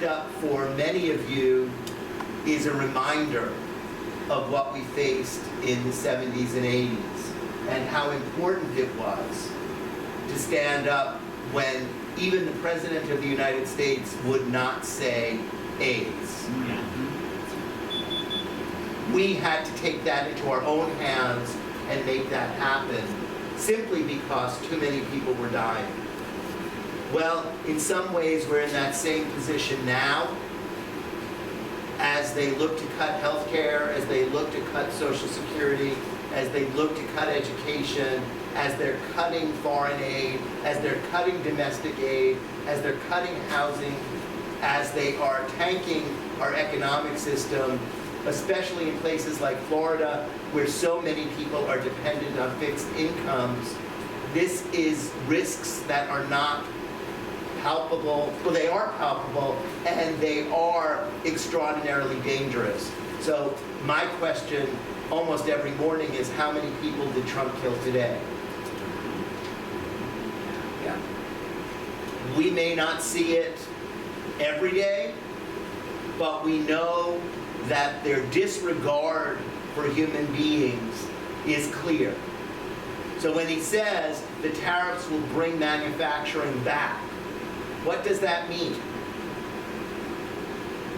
stacked up for many of you is a reminder of what we faced in the 70s and 80s and how important it was to stand up when even the President of the United States would not say AIDS. We had to take that into our own hands and make that happen simply because too many people were dying. Well, in some ways we're in that same position now as they look to cut health care, as they look to cut Social Security, as they look to cut education, as they're cutting foreign aid, as they're cutting domestic aid, as they're cutting housing, as they are tanking our economic system, especially in places like Florida, where so many people are dependent on fixed incomes. This is risks that are not palpable. Well, they are palpable, and they are extraordinarily dangerous. So my question almost every morning is, how many people did Trump kill today? Yeah. We may not see it every day, but we know that their disregard for human beings is clear. So when he says the tariffs will bring manufacturing back, what does that mean?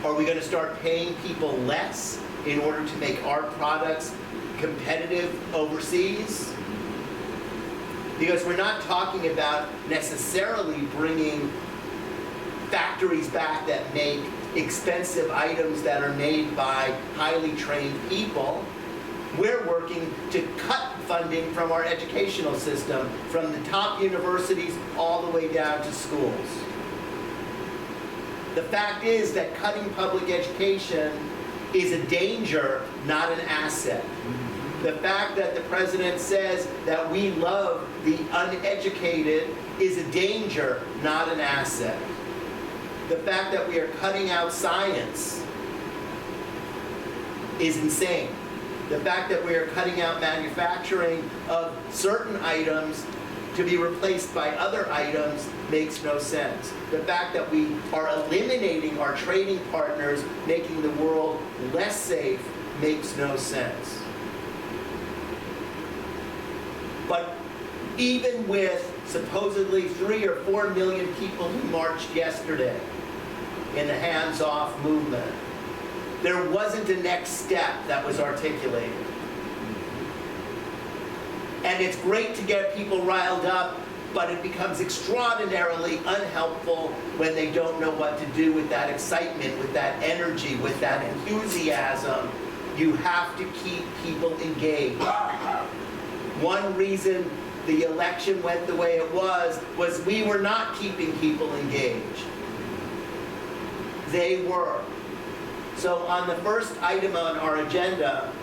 Are we going to start paying people less in order to make our products competitive overseas? Because we're not talking about necessarily bringing factories back that make expensive items that are made by highly trained people. We're working to cut funding from our educational system, from the top universities all the way down to schools. The fact is that cutting public education is a danger, not an asset. The fact that the president says that we love the uneducated is a danger, not an asset. The fact that we are cutting out science is insane. The fact that we are cutting out manufacturing of certain items to be replaced by other items makes no sense. The fact that we are eliminating our trading partners, making the world less safe, makes no sense. But even with supposedly 3 or 4 million people who marched yesterday in the hands-off movement, there wasn't a next step that was articulated. And it's great to get people riled up, but it becomes extraordinarily unhelpful when they don't know what to do with that excitement, with that energy, with that enthusiasm. You have to keep people engaged. One reason the election went the way it was we were not keeping people engaged. They were. So on the first item on our agenda,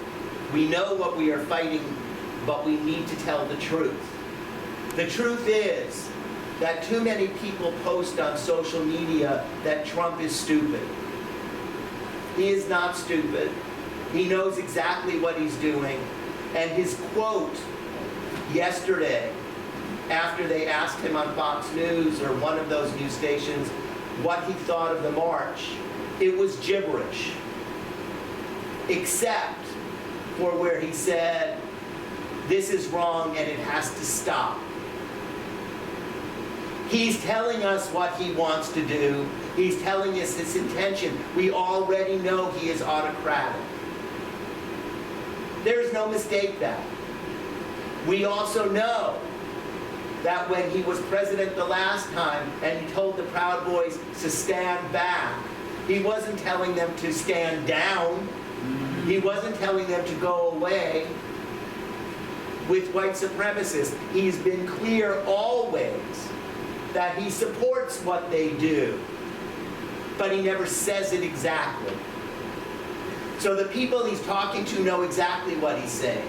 we know what we are fighting, but we need to tell the truth. The truth is that too many people post on social media that Trump is stupid. He is not stupid. He knows exactly what he's doing. And his quote yesterday, after they asked him on Fox News or one of those news stations what he thought of the march, it was gibberish, except for where he said, this is wrong and it has to stop. He's telling us what he wants to do. He's telling us his intention. We already know he is autocratic. There's no mistake that. We also know that when he was president the last time and he told the Proud Boys to stand back, he wasn't telling them to stand down. He wasn't telling them to go away. With white supremacists, he's been clear always that he supports what they do, but he never says it exactly. So the people he's talking to know exactly what he's saying.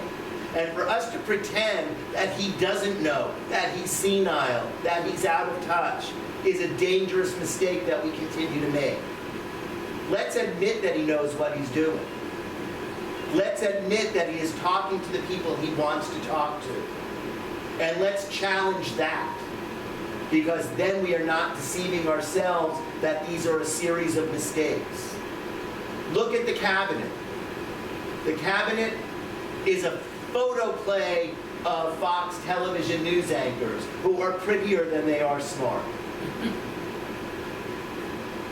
And for us to pretend that he doesn't know, that he's senile, that he's out of touch, is a dangerous mistake that we continue to make. Let's admit that he knows what he's doing. Let's admit that he is talking to the people he wants to talk to. And let's challenge that. because then we are not deceiving ourselves that these are a series of mistakes. Look at the cabinet. The cabinet is a photoplay of Fox television news anchors who are prettier than they are smart.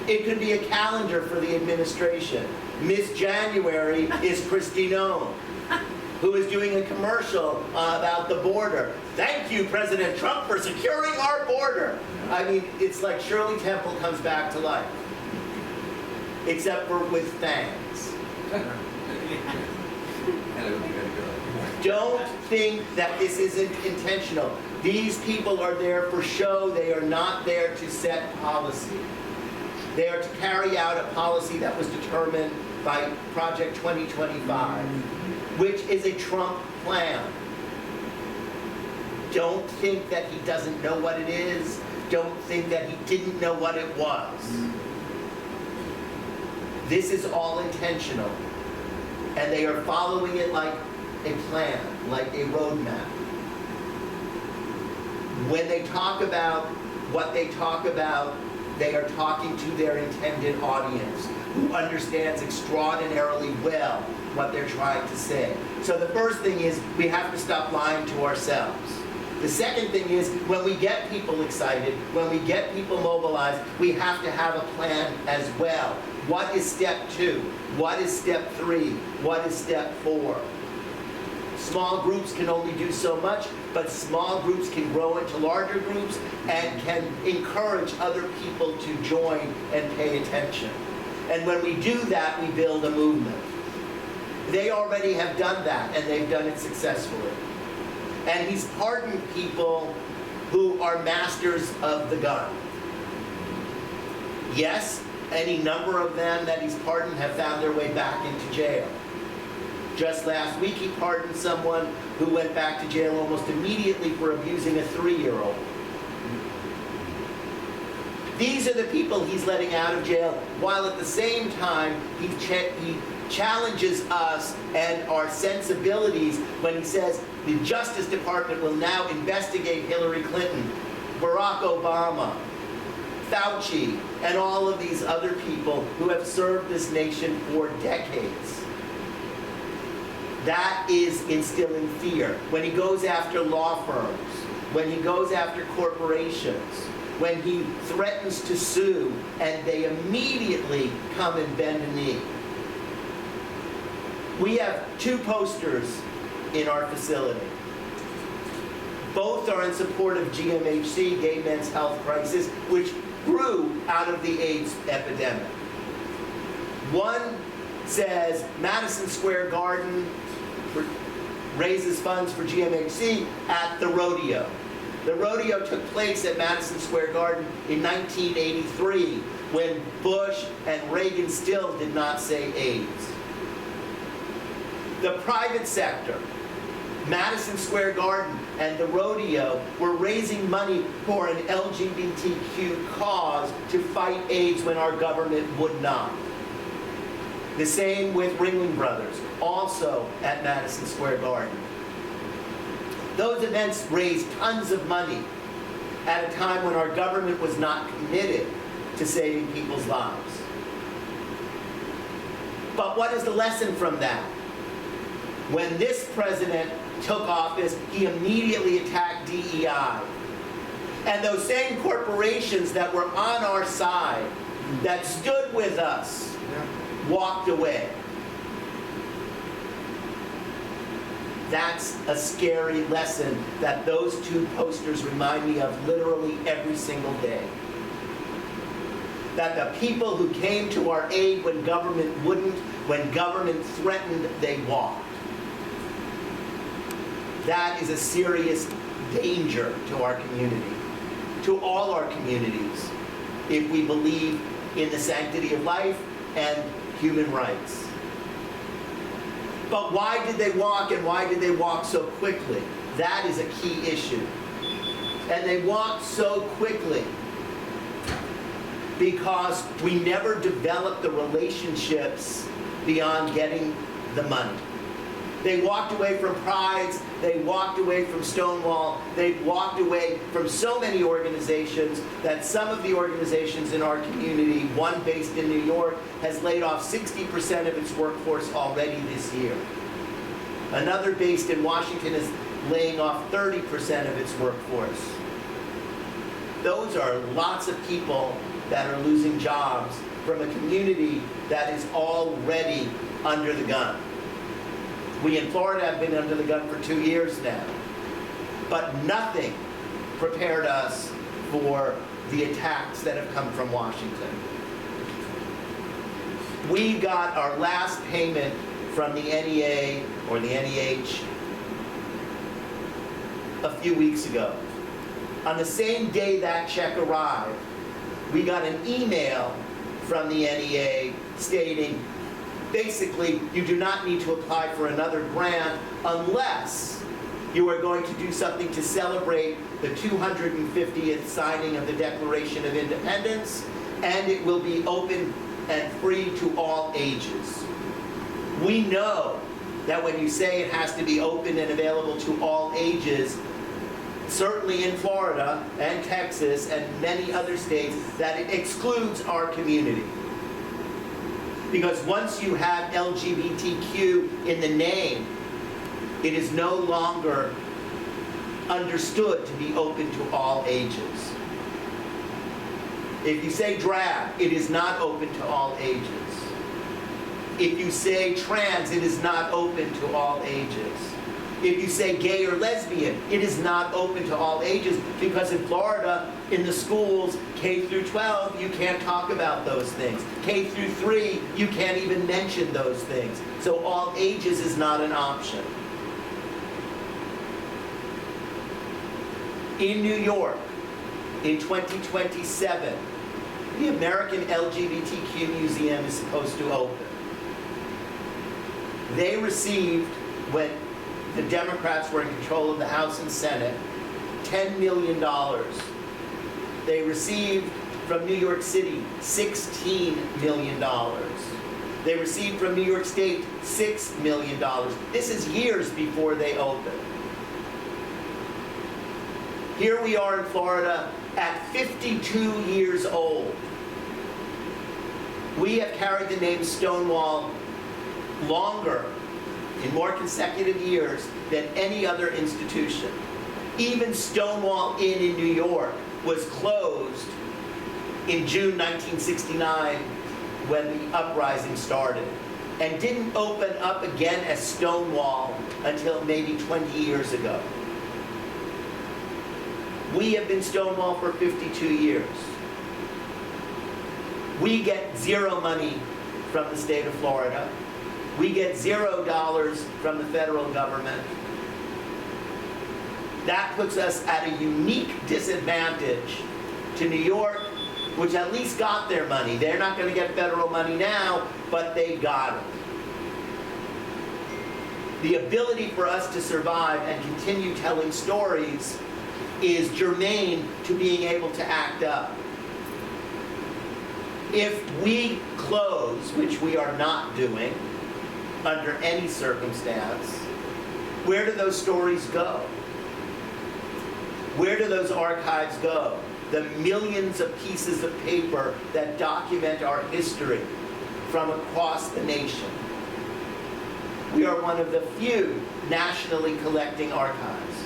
It could be a calendar for the administration. Miss January is Christine Ohm, who is doing a commercial about the border. Thank you, President Trump, for securing our border. I mean, it's like Shirley Temple comes back to life, except for with fangs. Don't think that this isn't intentional. These people are there for show. They are not there to set policy. They are to carry out a policy that was determined by Project 2025, which is a Trump plan. Don't think that he doesn't know what it is. Don't think that he didn't know what it was. This is all intentional. And they are following it like a plan, like a roadmap. When they talk about what they talk about, they are talking to their intended audience, who understands extraordinarily well what they're trying to say. So the first thing is, we have to stop lying to ourselves. The second thing is, when we get people excited, when we get people mobilized, we have to have a plan as well. What is step 2? What is step 3? What is step 4? Small groups can only do so much, but small groups can grow into larger groups and can encourage other people to join and pay attention. And when we do that, we build a movement. They already have done that, and they've done it successfully. And he's pardoned people who are masters of the gun. Yes, any number of them that he's pardoned have found their way back into jail. Just last week, he pardoned someone who went back to jail almost immediately for abusing a 3-year-old. These are the people he's letting out of jail, while at the same time, he challenges us and our sensibilities when he says the Justice Department will now investigate Hillary Clinton, Barack Obama, Fauci, and all of these other people who have served this nation for decades. That is instilling fear. When he goes after law firms, when he goes after corporations, when he threatens to sue, and they immediately come and bend a knee. We have 2 posters in our facility. Both are in support of GMHC, Gay Men's Health Crisis, which grew out of the AIDS epidemic. One says Madison Square Garden raises funds for GMHC at the rodeo. The rodeo took place at Madison Square Garden in 1983, when Bush and Reagan still did not say AIDS. The private sector, Madison Square Garden and the rodeo, were raising money for an LGBTQ cause to fight AIDS when our government would not. The same with Ringling Brothers, also at Madison Square Garden. Those events raised tons of money at a time when our government was not committed to saving people's lives. But what is the lesson from that? When this president took office, he immediately attacked DEI. And those same corporations that were on our side, that stood with us, walked away. That's a scary lesson that those 2 posters remind me of literally every single day. That the people who came to our aid when government wouldn't, when government threatened, they walked. That is a serious danger to our community, to all our communities, if we believe in the sanctity of life and human rights. But why did they walk, and why did they walk so quickly? That is a key issue. And they walked so quickly because we never developed the relationships beyond getting the money. They walked away from Prides, they walked away from Stonewall, they walked away from so many organizations that some of the organizations in our community, one based in New York, has laid off 60% of its workforce already this year. Another based in Washington is laying off 30% of its workforce. Those are lots of people that are losing jobs from a community that is already under the gun. We in Florida have been under the gun for 2 years now, but nothing prepared us for the attacks that have come from Washington. We got our last payment from the NEA or the NEH a few weeks ago. On the same day that check arrived, we got an email from the NEA stating, basically, you do not need to apply for another grant unless you are going to do something to celebrate the 250th signing of the Declaration of Independence, and it will be open and free to all ages. We know that when you say it has to be open and available to all ages, certainly in Florida and Texas and many other states, that it excludes our community. Because once you have LGBTQ in the name, it is no longer understood to be open to all ages. If you say drag, it is not open to all ages. If you say trans, it is not open to all ages. If you say gay or lesbian, it is not open to all ages, because in Florida, in the schools, K through 12, you can't talk about those things. K through 3, you can't even mention those things. So all ages is not an option. In New York, in 2027, the American LGBTQ Museum is supposed to open. They received, when the Democrats were in control of the House and Senate, $10 million. They received from New York City $16 million. They received from New York State $6 million. This is years before they open. Here we are in Florida at 52 years old. We have carried the name Stonewall longer, in more consecutive years, than any other institution. Even Stonewall Inn in New York was closed in June 1969 when the uprising started, and didn't open up again as Stonewall until maybe 20 years ago. We have been Stonewall for 52 years. We get zero money from the state of Florida. We get $0 from the federal government. That puts us at a unique disadvantage to New York, which at least got their money. They're not going to get federal money now, but they got it. The ability for us to survive and continue telling stories is germane to being able to act up. If we close, which we are not doing under any circumstance, where do those stories go? Where do those archives go? The millions of pieces of paper that document our history from across the nation. We are one of the few nationally collecting archives.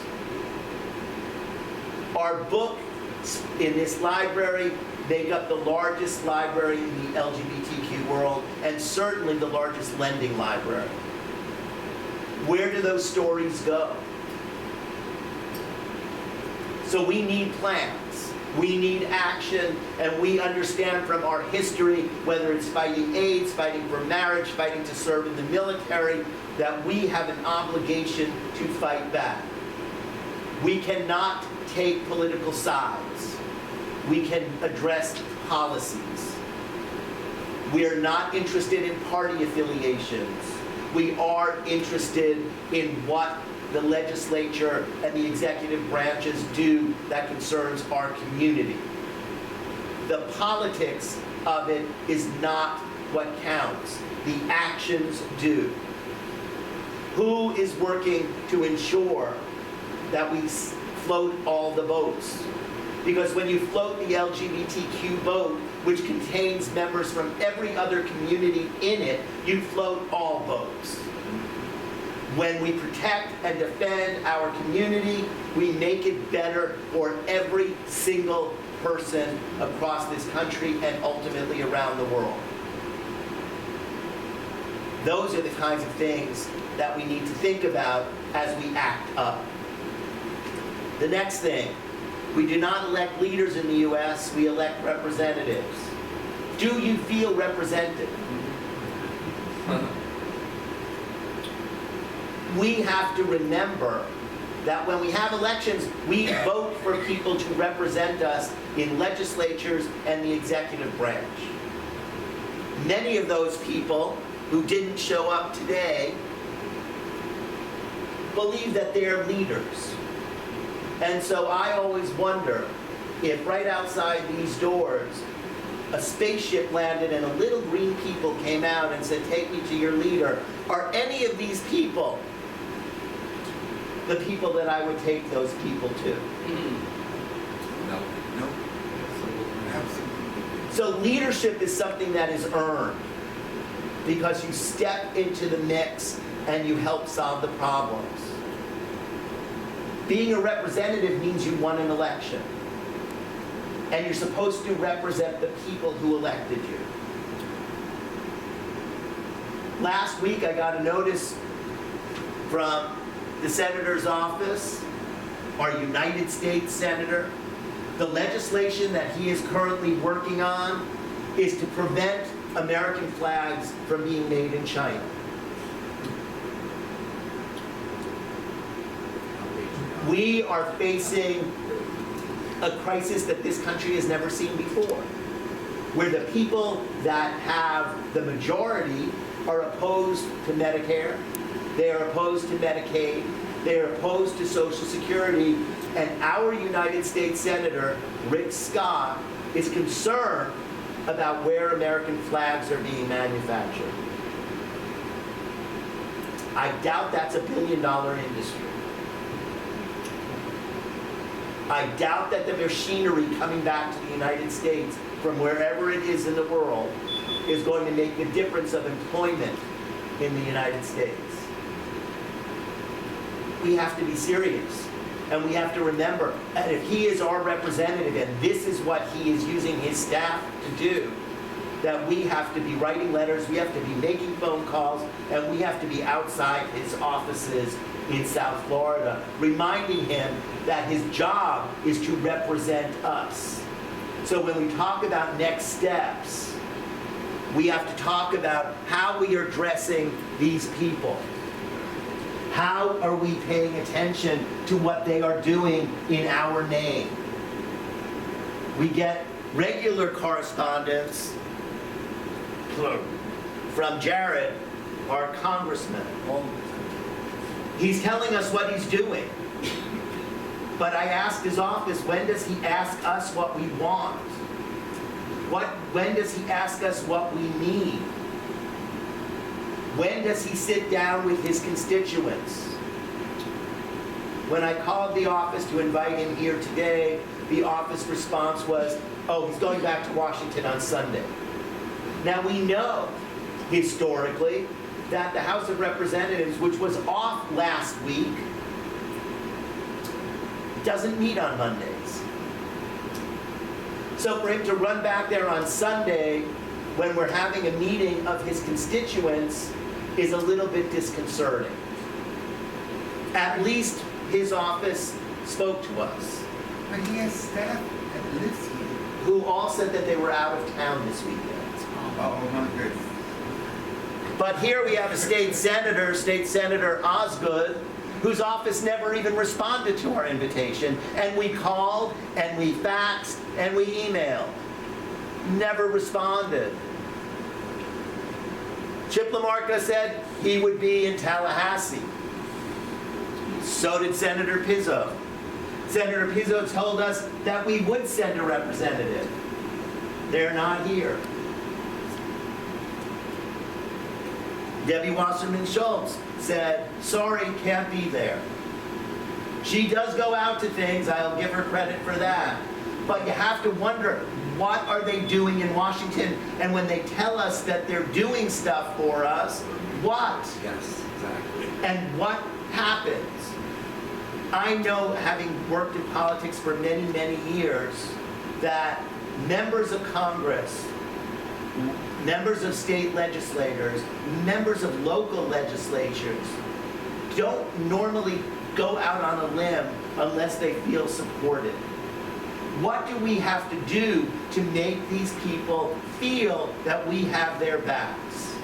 Our books in this library make up the largest library in the LGBTQ world, and certainly the largest lending library. Where do those stories go? So we need plans, we need action, and we understand from our history, whether it's fighting AIDS, fighting for marriage, fighting to serve in the military, that we have an obligation to fight back. We cannot take political sides. We can address policies. We are not interested in party affiliations. We are interested in what the legislature and the executive branches do that concerns our community. The politics of it is not what counts. The actions do. Who is working to ensure that we float all the boats? Because when you float the LGBTQ boat, which contains members from every other community in it, you float all boats. When we protect and defend our community, we make it better for every single person across this country and ultimately around the world. Those are the kinds of things that we need to think about as we act up. The next thing, we do not elect leaders in the U.S., we elect representatives. Do you feel represented? We have to remember that when we have elections, we vote for people to represent us in legislatures and the executive branch. Many of those people who didn't show up today believe that they're leaders. And so I always wonder if right outside these doors, a spaceship landed and a little green people came out and said, "Take me to your leader." Are any of these people the people that I would take those people to? No. Absolutely. So leadership is something that is earned because you step into the mix and you help solve the problems. Being a representative means you won an election. And you're supposed to represent the people who elected you. Last week I got a notice from the senator's office, our United States senator. The legislation that he is currently working on is to prevent American flags from being made in China. We are facing a crisis that this country has never seen before, where the people that have the majority are opposed to Medicare, they are opposed to Medicaid, they are opposed to Social Security, and our United States Senator, Rick Scott, is concerned about where American flags are being manufactured. I doubt that's $1 billion industry. I doubt that the machinery coming back to the United States from wherever it is in the world is going to make the difference of employment in the United States. We have to be serious. And we have to remember that if he is our representative and this is what he is using his staff to do, that we have to be writing letters, we have to be making phone calls, and we have to be outside his offices in South Florida, reminding him that his job is to represent us. So when we talk about next steps, we have to talk about how we are addressing these people. How are we paying attention to what they are doing in our name? We get regular correspondence from Jared, our congressman. He's telling us what he's doing. But I asked his office, when does he ask us what we want? When does he ask us what we need? When does he sit down with his constituents? When I called the office to invite him here today, the office response was, "Oh, he's going back to Washington on Sunday." Now we know, historically, that the House of Representatives, which was off last week, doesn't meet on Mondays. So for him to run back there on Sunday when we're having a meeting of his constituents is a little bit disconcerting. At least his office spoke to us. But he has staff that lives here. Who all said that they were out of town this weekend. Oh my goodness. But here we have a state senator Osgood, whose office never even responded to our invitation. And we called, and we faxed, and we emailed. Never responded. Chip LaMarca said he would be in Tallahassee. So did Senator Pizzo. Senator Pizzo told us that we would send a representative. They're not here. Debbie Wasserman Schultz said, sorry, can't be there. She does go out to things, I'll give her credit for that. But you have to wonder, what are they doing in Washington? And when they tell us that they're doing stuff for us, what? Yes, exactly. And what happens? I know, having worked in politics for many, many years, that members of Congress, members of state legislators, members of local legislatures don't normally go out on a limb unless they feel supported. What do we have to do to make these people feel that we have their backs?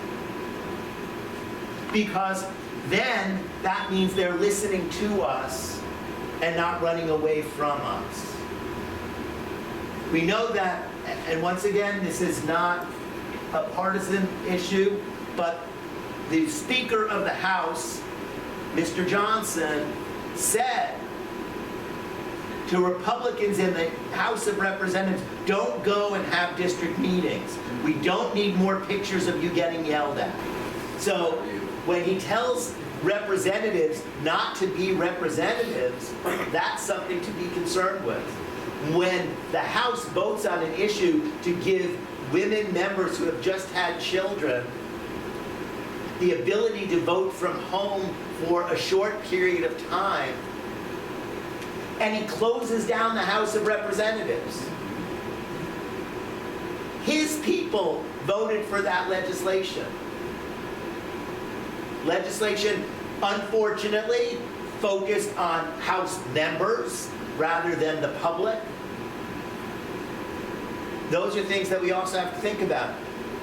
Because then that means they're listening to us and not running away from us. We know that, and once again, this is not a partisan issue, but the Speaker of the House, Mr. Johnson, said to Republicans in the House of Representatives, don't go and have district meetings. We don't need more pictures of you getting yelled at. So when he tells representatives not to be representatives, that's something to be concerned with. When the House votes on an issue to give women members who have just had children the ability to vote from home for a short period of time, and he closes down the House of Representatives. His people voted for that legislation. Legislation, unfortunately, focused on House members rather than the public. Those are things that we also have to think about.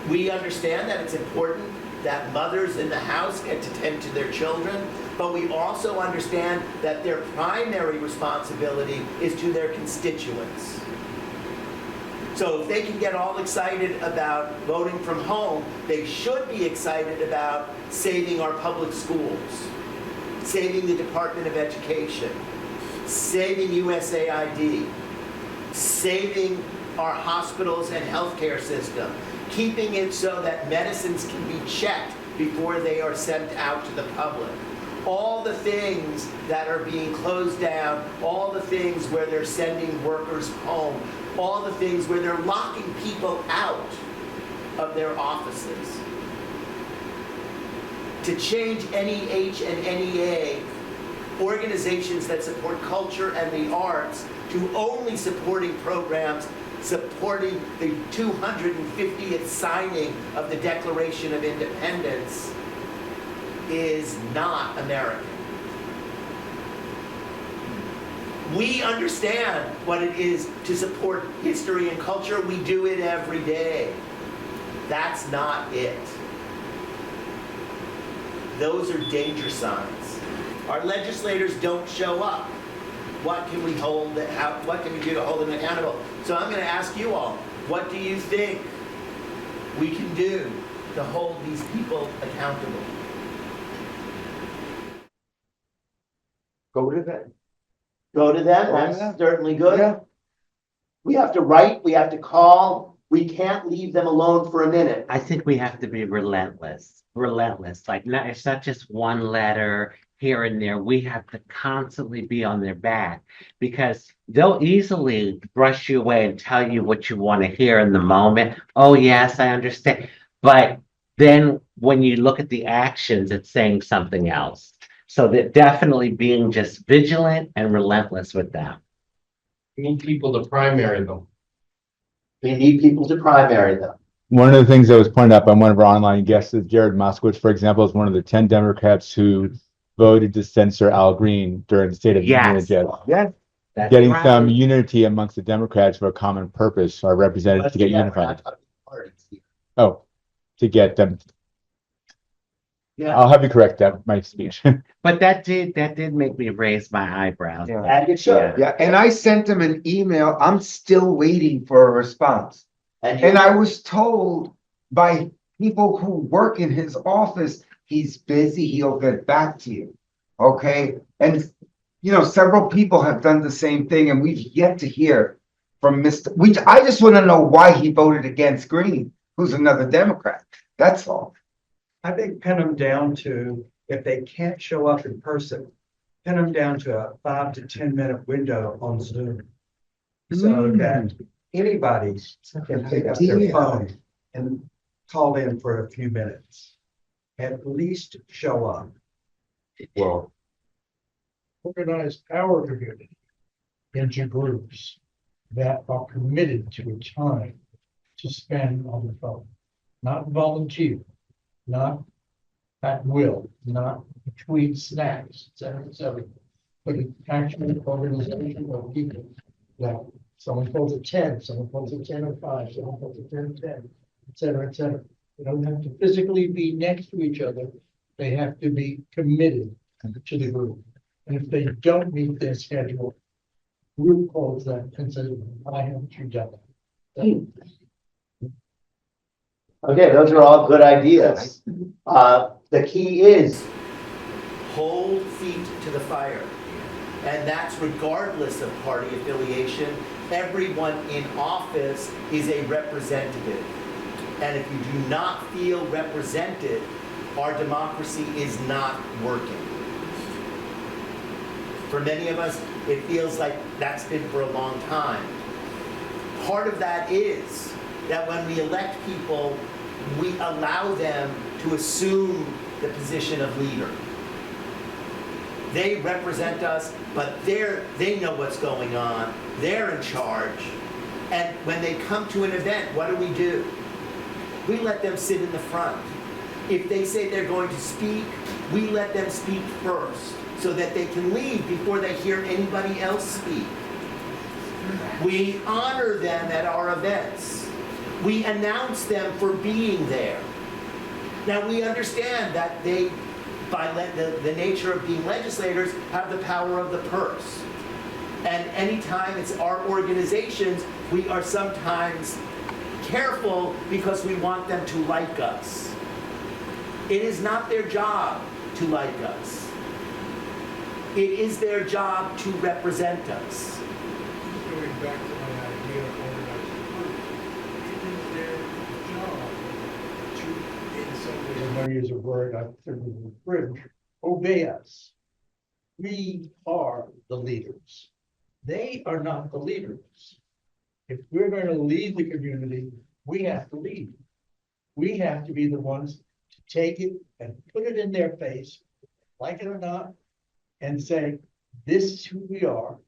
We understand that it's important that mothers in the house get to tend to their children, but we also understand that their primary responsibility is to their constituents. So if they can get all excited about voting from home, they should be excited about saving our public schools, saving the Department of Education, saving USAID, saving our hospitals and healthcare system, keeping it so that medicines can be checked before they are sent out to the public. All the things that are being closed down, all the things where they're sending workers home, all the things where they're locking people out of their offices. To change NEH and NEA, organizations that support culture and the arts, to only supporting programs supporting the 250th signing of the Declaration of Independence is not American. We understand what it is to support history and culture. We do it every day. That's not it. Those are danger signs. Our legislators don't show up. What can we hold? What can we do to hold them accountable? So I'm going to ask you all, what do you think we can do to hold these people accountable? Go to them. Go to them, Go to that's them. certainly good. Yeah. We have to write, we have to call, we can't leave them alone for a minute. I think we have to be relentless. Like, it's not just one letter here and there. We have to constantly be on their back because they'll easily brush you away and tell you what you want to hear in the moment. Oh, yes, I understand. But then when you look at the actions, it's saying something else. So that definitely being just vigilant and relentless with them. We need people to primary them. We need people to primary them. One of the things that was pointed out by one of our online guests is Jared Moskowitz, for example, is one of the 10 Democrats who voted to censor Al Green during the State of the Union Yes. address. Yeah. That's Getting right. some unity amongst the Democrats for a common purpose, our representatives to get Yeah, we're unified. not talking parties here. Oh, to get them. Yeah. I'll have you correct that, my speech. But that did make me raise my eyebrows. Yeah. And it should. Yeah, and I sent him an email. I'm still waiting for a response. And I was told by people who work in his office, he's busy, he'll get back to you. Okay? And, you know, several people have done the same thing, and we've yet to hear from I just want to know why he voted against Green, who's another Democrat. That's all. I think pin them down to, if they can't show up in person, pin them down to a 5 to 10 minute window on Zoom. So that anybody can pick up their phone and call in for a few minutes. At least show up. Well, Organize our community into groups that are committed to a time to spend on the phone. Not volunteer, not at will, not between snacks, et cetera, but an actual organization of people that someone calls it 10, someone calls it 10:05, someone calls it 10:10, et cetera, et cetera. They don't have to physically be next to each other. They have to be committed to the group. And if they don't meet their schedule, group calls them and says, "Why haven't you done it?" Okay, those are all good ideas. The key is hold feet to the fire. And that's regardless of party affiliation. Everyone in office is a representative. And if you do not feel represented, our democracy is not working. For many of us, it feels like that's been for a long time. Part of that is that when we elect people, we allow them to assume the position of leader. They represent us, but they know what's going on. They're in charge. And when they come to an event, what do? We let them sit in the front. If they say they're going to speak, we let them speak first so that they can leave before they hear anybody else speak. We honor them at our events. We announce them for being there. Now we understand that they, by the nature of being legislators, have the power of the purse. And anytime it's our organizations, we are sometimes careful because we want them to like us. It is not their job to like us. It is their job to represent us. Going back to my idea of organizing groups, it is their job to, in some ways, I'm going to use a word I certainly would cringe, obey us. We are the leaders. They are not the leaders. If we're going to lead the community, we have to lead. We have to be the ones to take it and put it in their face, like it or not, and say, this is who we are,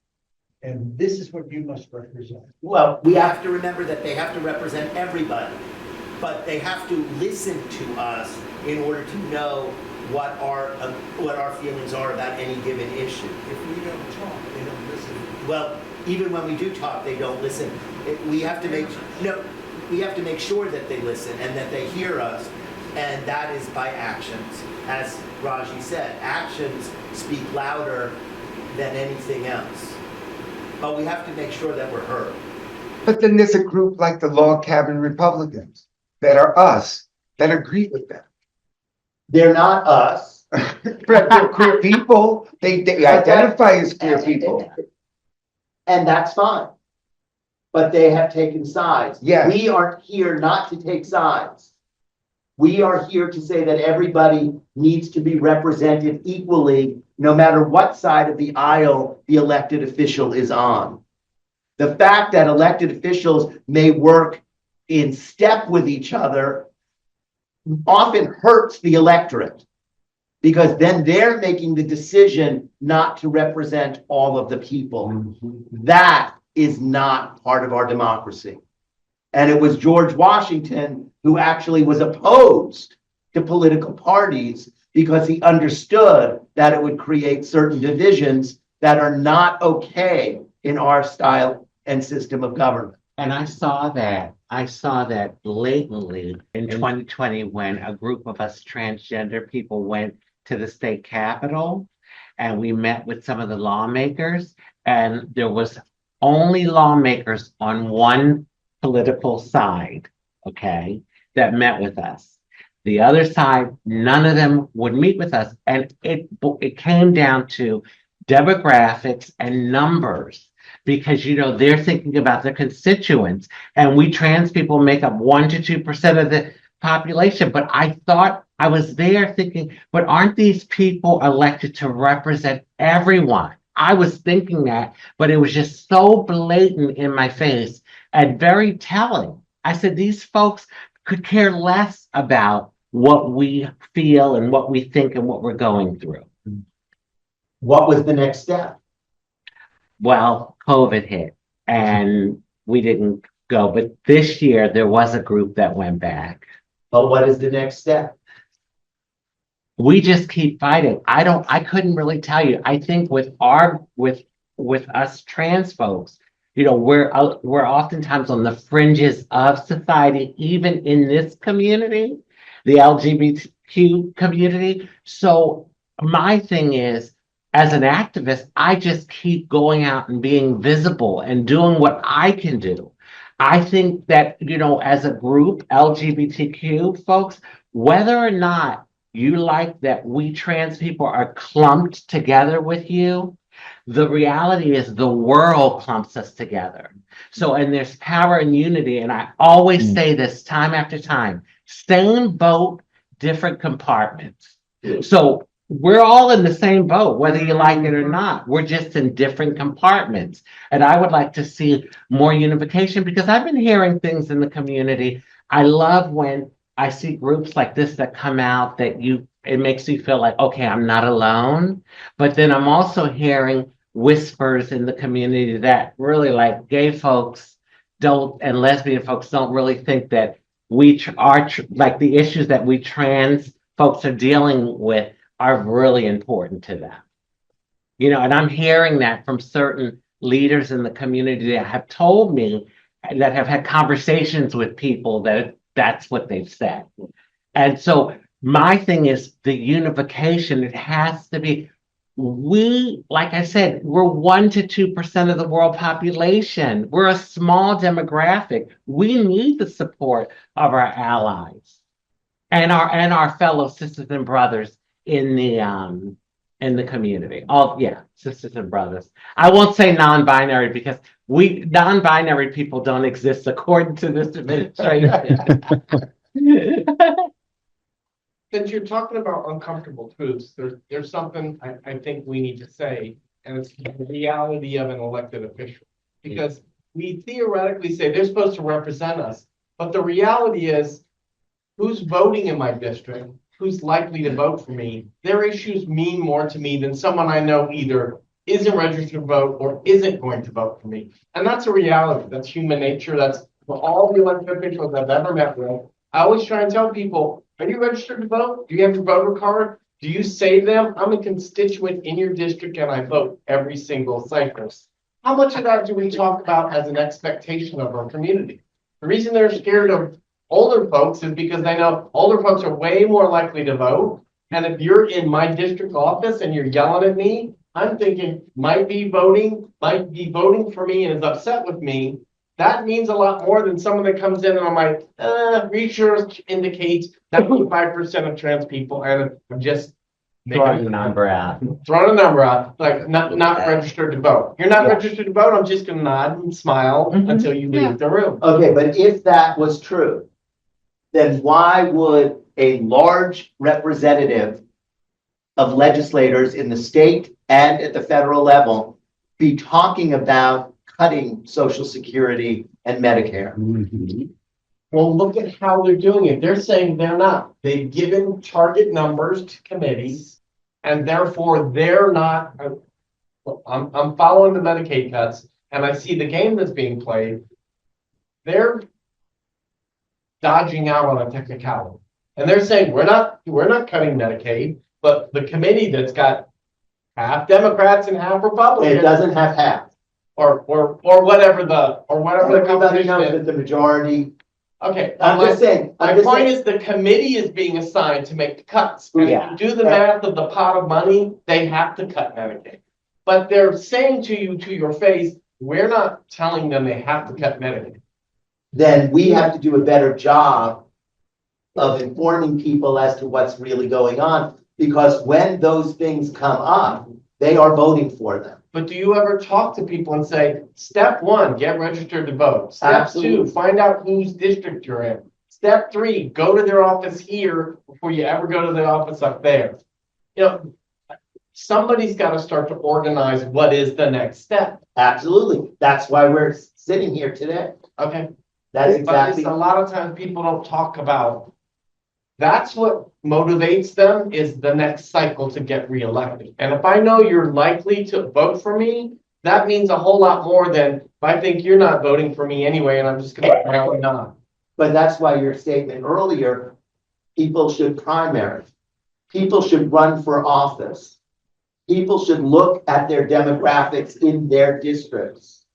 and this is what you must represent. Well, we have to remember that they have to represent everybody, but they have to listen to us in order to know what our feelings are about any given issue. If we don't talk, they don't listen. Well, even when we do talk, they don't listen. We have to make sure that they listen and that they hear us, and that is by actions. As Raji said, actions speak louder than anything else. But we have to make sure that we're heard. but then there's a group like the Log Cabin Republicans that are us, that agree with them. They're not us. But they're queer people, they identify as queer people. And that's fine. But they have taken sides. Yes. We aren't here not to take sides. We are here to say that everybody needs to be represented equally, no matter what side of the aisle the elected official is on. The fact that elected officials may work in step with each other often hurts the electorate, because then they're making the decision not to represent all of the people. That is not part of our democracy. And it was George Washington who actually was opposed to political parties because he understood that it would create certain divisions that are not okay in our style and system of government. And I saw that blatantly in 2020 when a group of us transgender people went to the state capitol and we met with some of the lawmakers, and there was only lawmakers on one political side, okay, that met with us. The other side, none of them would meet with us. And it came down to demographics and numbers, because, you know, they're thinking about their constituents, and we trans people make up 1 to 2% of the population. But I thought I was there thinking, but aren't these people elected to represent everyone? I was thinking that, but it was just so blatant in my face and very telling. I said, these folks could care less about what we feel and what we think and what we're going through. What was the next step? Well, COVID hit and we didn't go, but this year there was a group that went back. But what is the next step? We just keep fighting. I couldn't really tell you. I think with us trans folks, we're oftentimes on the fringes of society, even in this community, the LGBTQ community. So my thing is, as an activist, I just keep going out and being visible and doing what I can do. I think that, as a group, LGBTQ folks, whether or not you like that we trans people are clumped together with you, the reality is the world clumps us together. So, and there's power in unity. And I always say this time after time, same boat, different compartments. So we're all in the same boat, whether you like it or not. We're just in different compartments. And I would like to see more unification because I've been hearing things in the community. I love when I see groups like this that come out that it makes you feel like, okay, I'm not alone. But then I'm also hearing whispers in the community that really like gay folks and lesbian folks don't really think that we are like the issues that we trans folks are dealing with are really important to them. And I'm hearing that from certain leaders in the community that have told me that have had conversations with people that's what they've said. And so my thing is the unification. It has to be, like I said, we're 1% to 2% of the world population. We're a small demographic. We need the support of our allies and our fellow sisters and brothers in the community. Sisters and brothers. I won't say non-binary because non-binary people don't exist according to this administration. Since you're talking about uncomfortable truths, there's something I think we need to say, and it's the reality of an elected official. Because we theoretically say they're supposed to represent us, but the reality is who's voting in my district, who's likely to vote for me, their issues mean more to me than someone I know either isn't registered to vote or isn't going to vote for me. And that's a reality. That's human nature. That's for all the elected officials I've ever met with. I always try and tell people, are you registered to vote? Do you have your voter card? Do you save them? I'm a constituent in your district and I vote every single cycle. How much of that do we talk about as an expectation of our community? The reason they're scared of older folks is because they know older folks are way more likely to vote. And if you're in my district office and you're yelling at me, I'm thinking might be voting for me and is upset with me. That means a lot more than someone that comes in and I'm like, research indicates 95% of trans people, and I'm just Throwing a number out. Throwing a number out, like not registered to vote. You're not registered to vote, I'm just gonna nod and smile until you leave the room. Okay, but if that was true, then why would a large representative of legislators in the state and at the federal level be talking about cutting Social Security and Medicare? Well, look at how they're doing it. They're saying they're not. They've given target numbers to committees, and therefore they're not. I'm following the Medicaid cuts, and I see the game that's being played. They're dodging out on a technicality, and they're saying we're not cutting Medicaid, but the committee that's got half Democrats and half Republicans. It doesn't have half. Or whatever the Everybody composition knows is. that the majority. Okay, I'm just saying. my point is the committee is being assigned to make the cuts. And Yeah. if you do the math of the pot of money, they have to cut Medicaid. But they're saying to you, to your face, we're not telling them they have to cut Medicaid. Then we have to do a better job of informing people as to what's really going on. Because when those things come up, they are voting for them. But do you ever talk to people and say, step one, get registered to vote. Step Absolutely. two, find out whose district you're in. Step 3, go to their office here before you ever go to the office up there. You know, somebody's got to start to organize what is the next step. Absolutely. That's why we're sitting here today. Okay. That's But exactly. a lot of times people don't talk about, that's what motivates them, is the next cycle to get reelected. And if I know you're likely to vote for me, that means a whole lot more than if I think you're not voting for me anyway, and I'm just gonna probably not. But that's why your statement earlier, people should primary. People should run for office. People should look at their demographics in their districts.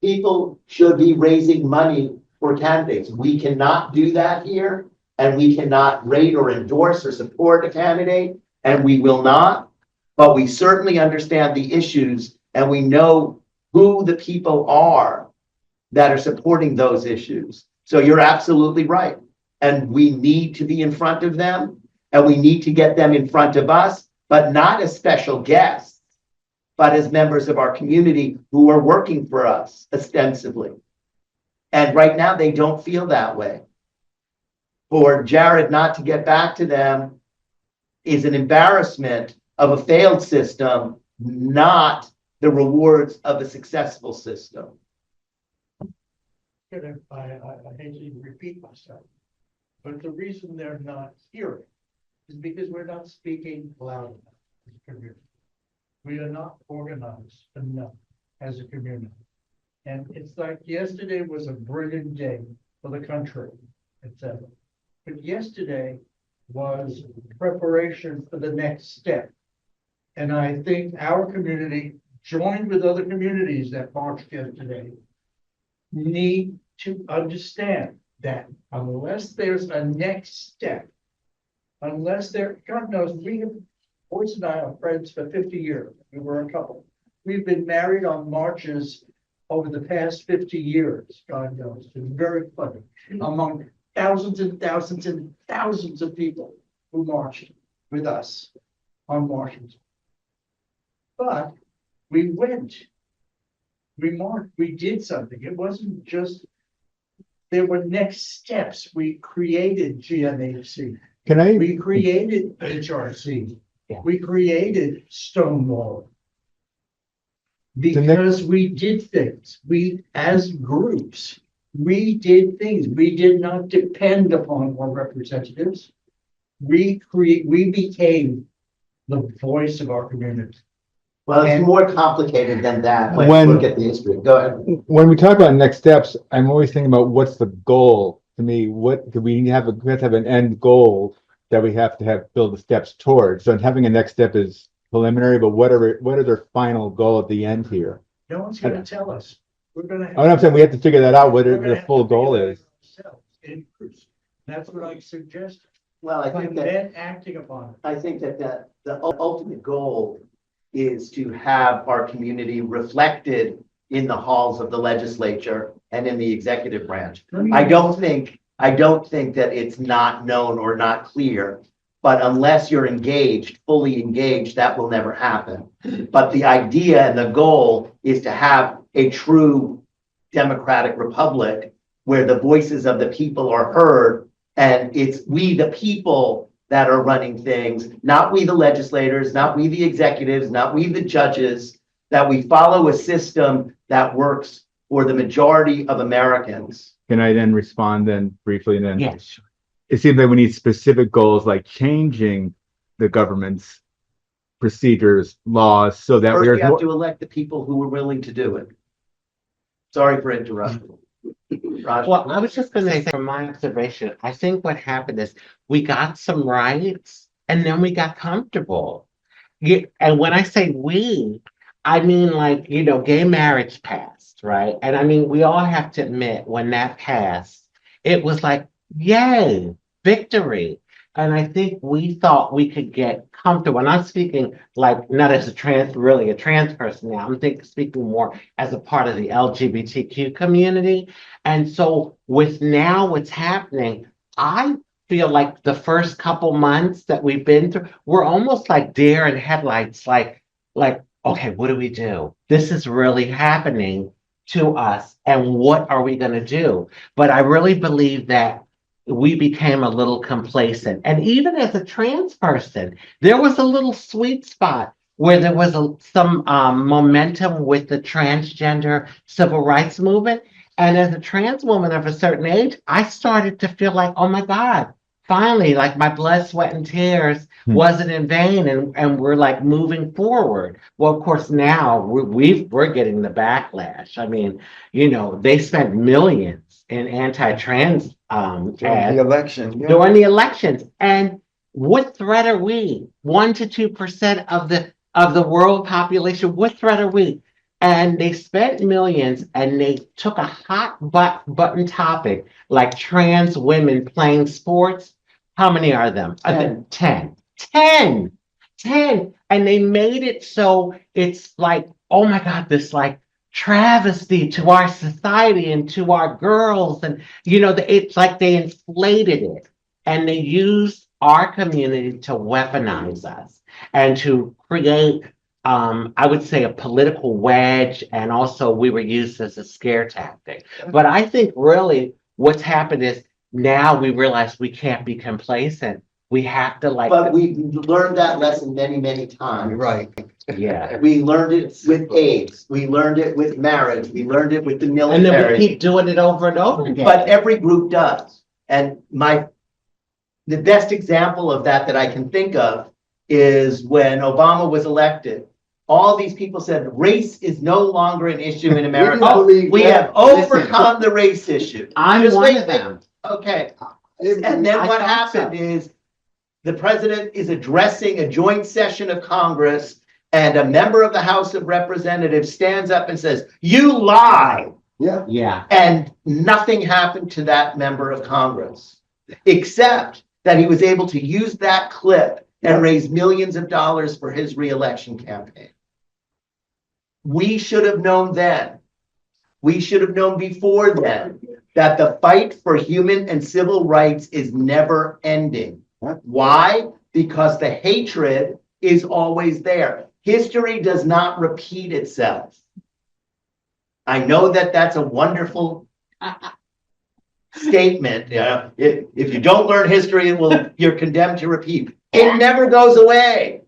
People should be raising money for candidates. We cannot do that here, and we cannot rate or endorse or support a candidate, and we will not. But we certainly understand the issues, and we know who the people are that are supporting those issues. So you're absolutely right. And we need to be in front of them, and we need to get them in front of us, but not as special guests, but as members of our community who are working for us ostensibly. And right now, they don't feel that way. For Jared not to get back to them is an embarrassment of a failed system, not the rewards of a successful system. I hate to even repeat myself, but the reason they're not hearing is because we're not speaking loud enough as a community. We are not organized enough as a community. And it's like yesterday was a brilliant day for the country, etc. But yesterday was preparation for the next step. And I think our community, joined with other communities that marched yesterday, need to understand that unless there's a next step, unless there, God knows, Boyce and I are friends for 50 years. We were a couple. We've been married on marches over the past 50 years, God knows. It's been very funny among thousands and thousands and thousands of people who marched with us on marches. But we went. We marched, we did something. It wasn't just, there were next steps. We created GMHC. We created HRC. Yeah. We created Stonewall. Because we did things. We, as groups, we did things. We did not depend upon our representatives. We became the voice of our community. Well, it's And- more complicated than that when When- you look at the history. Go ahead. When we talk about next steps, I'm always thinking about what's the goal. To me, what do we have? We have to have an end goal that we have to have build the steps towards. So having a next step is preliminary, but what are their final goal at the end here? No one's gonna tell us. We're gonna have. I'm saying we have to figure that out, what we're gonna the have full to figure goal that is. out ourselves in Bruce. That's what I suggested. Well, I think And that then acting upon it. I think that the ultimate goal is to have our community reflected in the halls of the legislature and in the executive branch. I don't think that it's not known or not clear, but unless you're engaged, fully engaged, that will never happen. But the idea and the goal is to have a true democratic republic where the voices of the people are heard, and it's we, the people, that are running things, not we, the legislators, not we, the executives, not we, the judges, that we follow a system that works for the majority of Americans. Can I then respond then briefly and then? Yes. It seems like we need specific goals like changing the government's procedures, laws, so that First, we're. we have to elect the people who are willing to do it. Sorry for interrupting. Raj? Well, I was just gonna say, from my observation, I think what happened is we got some rights and then we got comfortable. And when I say we, I mean like, gay marriage passed, right? And I mean, we all have to admit when that passed, it was like, yay, victory. And I think we thought we could get comfortable. And I'm speaking like not as a trans person now. I'm speaking more as a part of the LGBTQ community. And so with now what's happening, I feel like the first couple months that we've been through, we're almost like deer in headlights, like, okay, what do we do? This is really happening to us. And what are we going to do? But I really believe that we became a little complacent. And even as a trans person, there was a little sweet spot where there was some momentum with the transgender civil rights movement. And as a trans woman of a certain age, I started to feel like, oh my God, finally, like my blood, sweat, and tears wasn't in vain, and we're like moving forward. Well, of course, now we're getting the backlash. I mean, they spent millions in anti-trans During the ads election, yeah. during the elections. And what threat are we? 1 to 2% of the world population. What threat are we? And they spent millions, and they took a hot button topic like trans women playing sports. How many are them? 10. 10. 10. And they made it so it's like, oh my God, this like travesty to our society and to our girls. And, it's like they inflated it, and they used our community to weaponize us and to create, I would say, a political wedge. And also, we were used as a scare tactic. But I think really what's happened is now we realize we can't be complacent. We have to But we learned that lesson many, many times. Right. yeah. We learned it with AIDS. We learned it with marriage. We learned it with the And then we military. keep doing it over and over again. But every group does. And the best example of that I can think of is when Obama was elected. All these people said race is no longer an issue in America. didn't believe We that. have overcome the race issue. I'm Just one wait, of them. Okay. And then I what thought so. happened is the president is addressing a joint session of Congress, and a member of the House of Representatives stands up and says, "You lie." Yeah. Yeah. And nothing happened to that member of Congress, except that he was able to use that clip and raise millions of dollars for his reelection campaign. We should have known then. We should have known before then that the fight for human and civil rights is never ending. Why? Because the hatred is always there. History does not repeat itself. I know that that's a wonderful statement. Yeah, if you don't learn history, you're condemned to repeat. It never goes away.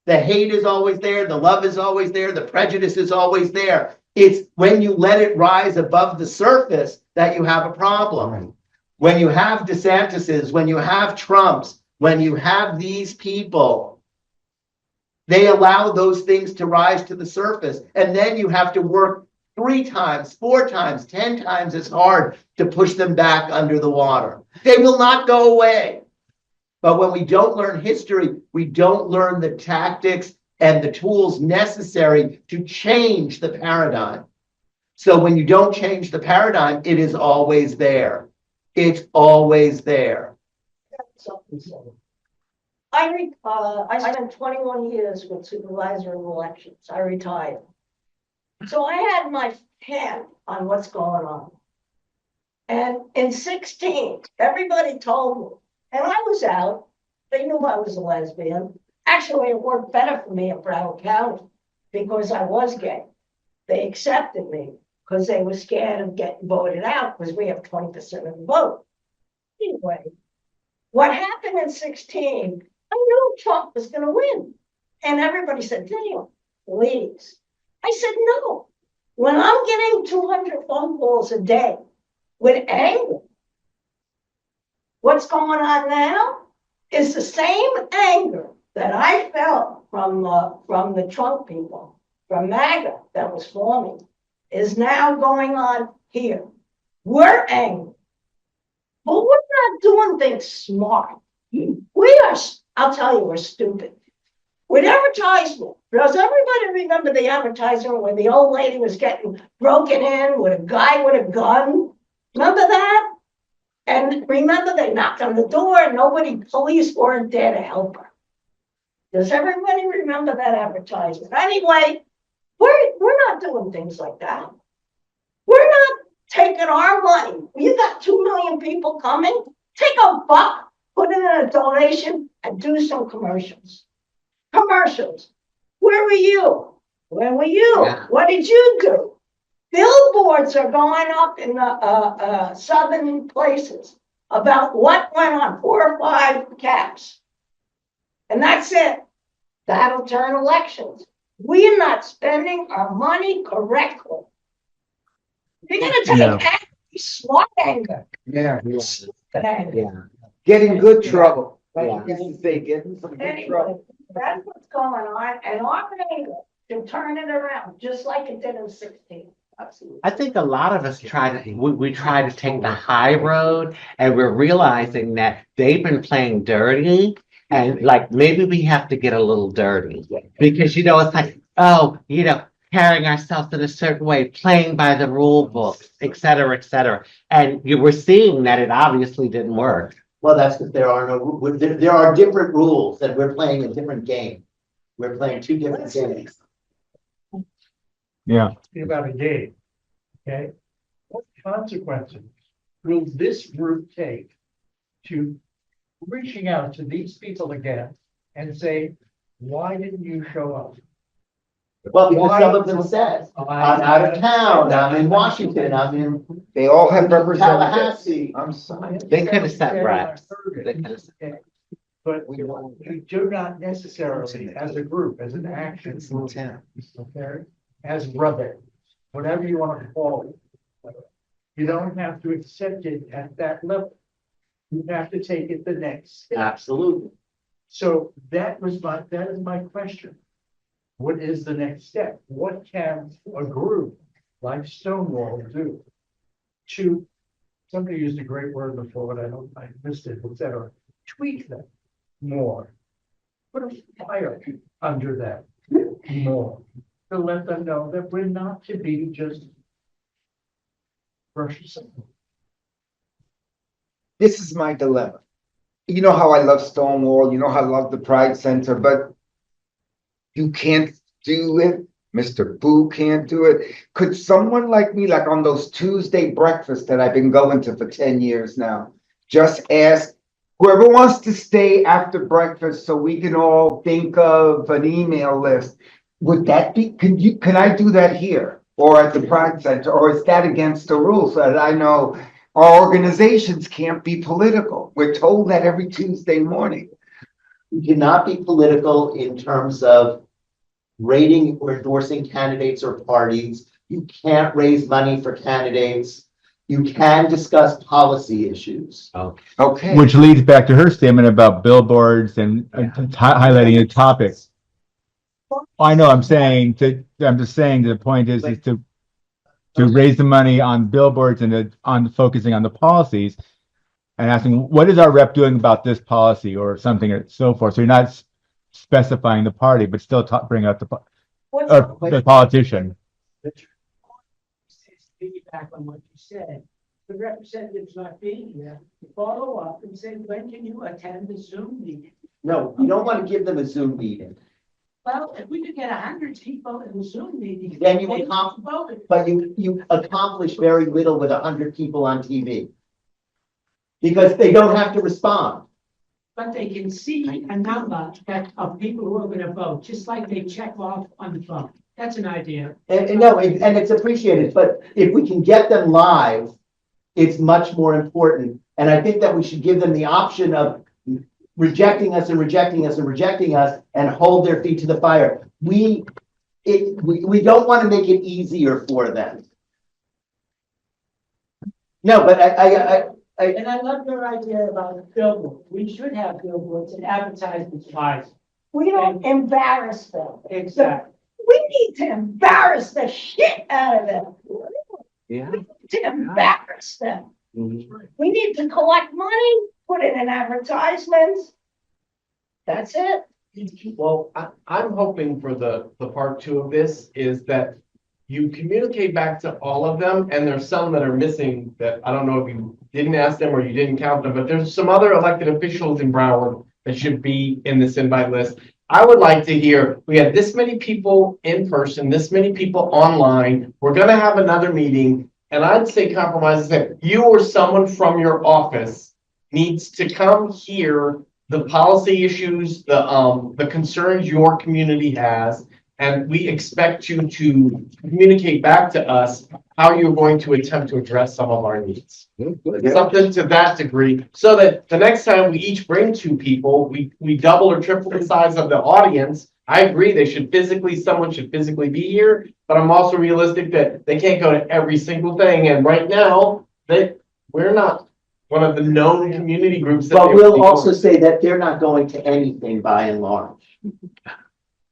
The hate is always there. The love is always there. The prejudice is always there. It's when you let it rise above the surface that you have a problem. When you have DeSantis's, when you have Trump's, when you have these people, they allow those things to rise to the surface. And then you have to work 3 times, 4 times, 10 times as hard to push them back under the water. They will not go away. But when we don't learn history, we don't learn the tactics and the tools necessary to change the paradigm. So when you don't change the paradigm, it is always there. It's always there. I spent 21 years with supervisor of elections. I retired. So I had my hand on what's going on. And in 16, everybody told me, and I was out, they knew I was a lesbian. Actually, it worked better for me in Broward County because I was gay. They accepted me because they were scared of getting voted out because we have 20% of the vote. Anyway, what happened in 16, I knew Trump was going to win. And everybody said, damn, please. I said, no. When I'm getting 200 phone calls a day with anger, what's going on now is the same anger that I felt from the Trump people, from MAGA that was forming, is now going on here. We're angry, but we're not doing things smart. We are, I'll tell you, we're stupid. With advertisement, does everybody remember the advertisement where the old lady was getting broken in with a guy with a gun? Remember that? And remember they knocked on the door and police weren't there to help her. Does everybody remember that advertisement? Anyway, we're not doing things like that. We're not taking our money. You got 2 million people coming. Take a buck, put it in a donation, and do some commercials. Commercials. Where were you? Where were you? Yeah. What did you do? Billboards are going up in the southern places. about what went on 4 or 5 caps. And that's it. That'll turn elections. We are not spending our money correctly. You're gonna take Yeah. anger, smart anger. Yeah, Stupid anger. Yeah, getting good trouble. Yeah. That's what they getting some good Anyway, trouble. that's what's going on, and our anger can turn it around, just like it did in 16. Absolutely. I think a lot of us we try to take the high road, and we're realizing that they've been playing dirty, and like maybe we have to get a little dirty because it's like, oh, carrying ourselves in a certain way, playing by the rule book, et cetera, et cetera. And you were seeing that it obviously didn't work. Well, that's because there are different rules and we're playing a different game. We're playing 2 different games. Yeah. About a game, okay? What consequences will this group take to reaching out to these people again and say, why didn't you show up? Well, because Why- some of them said, I'm out of town, I'm in Washington, I'm in They all have representatives. Tallahassee. I'm sorry. They could have set reps. They could have Okay. But we do not necessarily, as a group, as an action group, okay, as brothers, whatever you want to call it. You don't have to accept it at that level. You have to take it the next step. Absolutely. So that is my question. What is the next step? What can a group like Stonewall do to, somebody used a great word before, but I missed it, et cetera, tweak them more. Put a fire under that more, to let them know that we're not to be just brushes. This is my dilemma. You know how I love Stonewall, you know how I love the Pride Center, but you can't do it. Mr. Boo can't do it. Could someone like me, like on those Tuesday breakfasts that I've been going to for 10 years now, just ask whoever wants to stay after breakfast so we can all think of an email list? Would that be, can I do that here or at the Pride Center? Or is that against the rules so that I know our organizations can't be political? We're told that every Tuesday morning. You cannot be political in terms of rating or endorsing candidates or parties. You can't raise money for candidates. You can discuss policy issues. Okay. Which leads back to her statement about billboards and highlighting a topic. I know, I'm just saying the point is to raise the money on billboards and on focusing on the policies and asking, what is our rep doing about this policy or something and so forth? So you're not specifying the party, but still bring up the politician. Piggyback on what you said, the representatives not being here, follow up and say, when can you attend the Zoom meeting? No, you don't want to give them a Zoom meeting, Well, if we could get 100 people in the Zoom meeting. Then you they accom- voted. but you accomplish very little with 100 people on TV. Because they don't have to respond. But they can see a number of people who are gonna vote, just like they check off on the phone. That's an idea. And it's appreciated, but if we can get them live, it's much more important. And I think that we should give them the option of rejecting us and rejecting us and rejecting us and hold their feet to the fire. We don't want to make it easier for them. No, but And I love your idea about billboards. We should have billboards and advertisements wise. We don't embarrass them. Exactly. We need to embarrass the shit out of them. Yeah. We need to embarrass them. Mhm. We need to collect money, put it in advertisements. That's it. Well, I'm hoping for the part 2 of this is that you communicate back to all of them, and there's some that are missing that I don't know if you didn't ask them or you didn't count them, but there's some other elected officials in Broward that should be in this invite list. I would like to hear, we have this many people in person, this many people online, we're gonna have another meeting, and I'd say compromise, that you or someone from your office needs to come hear the policy issues, the concerns your community has, and we expect you to communicate back to us how you're going to attempt to address some of our needs. Something to that degree, so that the next time we each bring two people, we double or triple the size of the audience. I agree, someone should physically be here, but I'm also realistic that they can't go to every single thing, and right now, we're not one of the known community groups. That But they would be we'll going. also say that they're not going to anything by and large.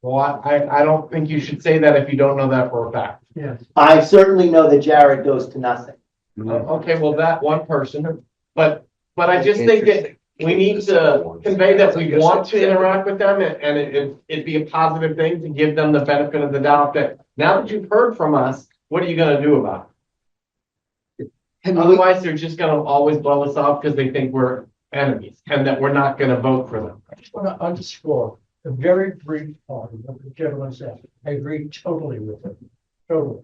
Well, I don't think you should say that if you don't know that for a fact. Yes. I certainly know that Jared goes to nothing. Okay, well, that one person, but I just think that we need to convey that we want to interact with them and it'd be a positive thing to give them the benefit of the doubt that now that you've heard from us, what are you gonna do about it? Otherwise, they're just gonna always blow us off because they think we're enemies and that we're not gonna vote for them. I just want to underscore a very brief part of what the gentleman said. I agree totally with him, totally.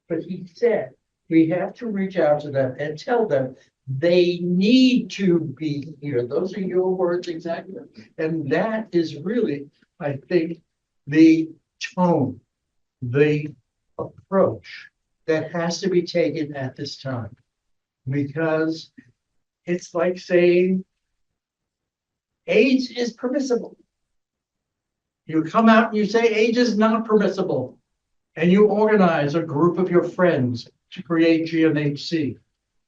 But he said, we have to reach out to them and tell them they need to be here. Those are your words exactly. And that is really, I think, the tone, the approach that has to be taken at this time. Because it's like saying age is permissible. You come out and you say age is not permissible. And you organize a group of your friends to create GMHC.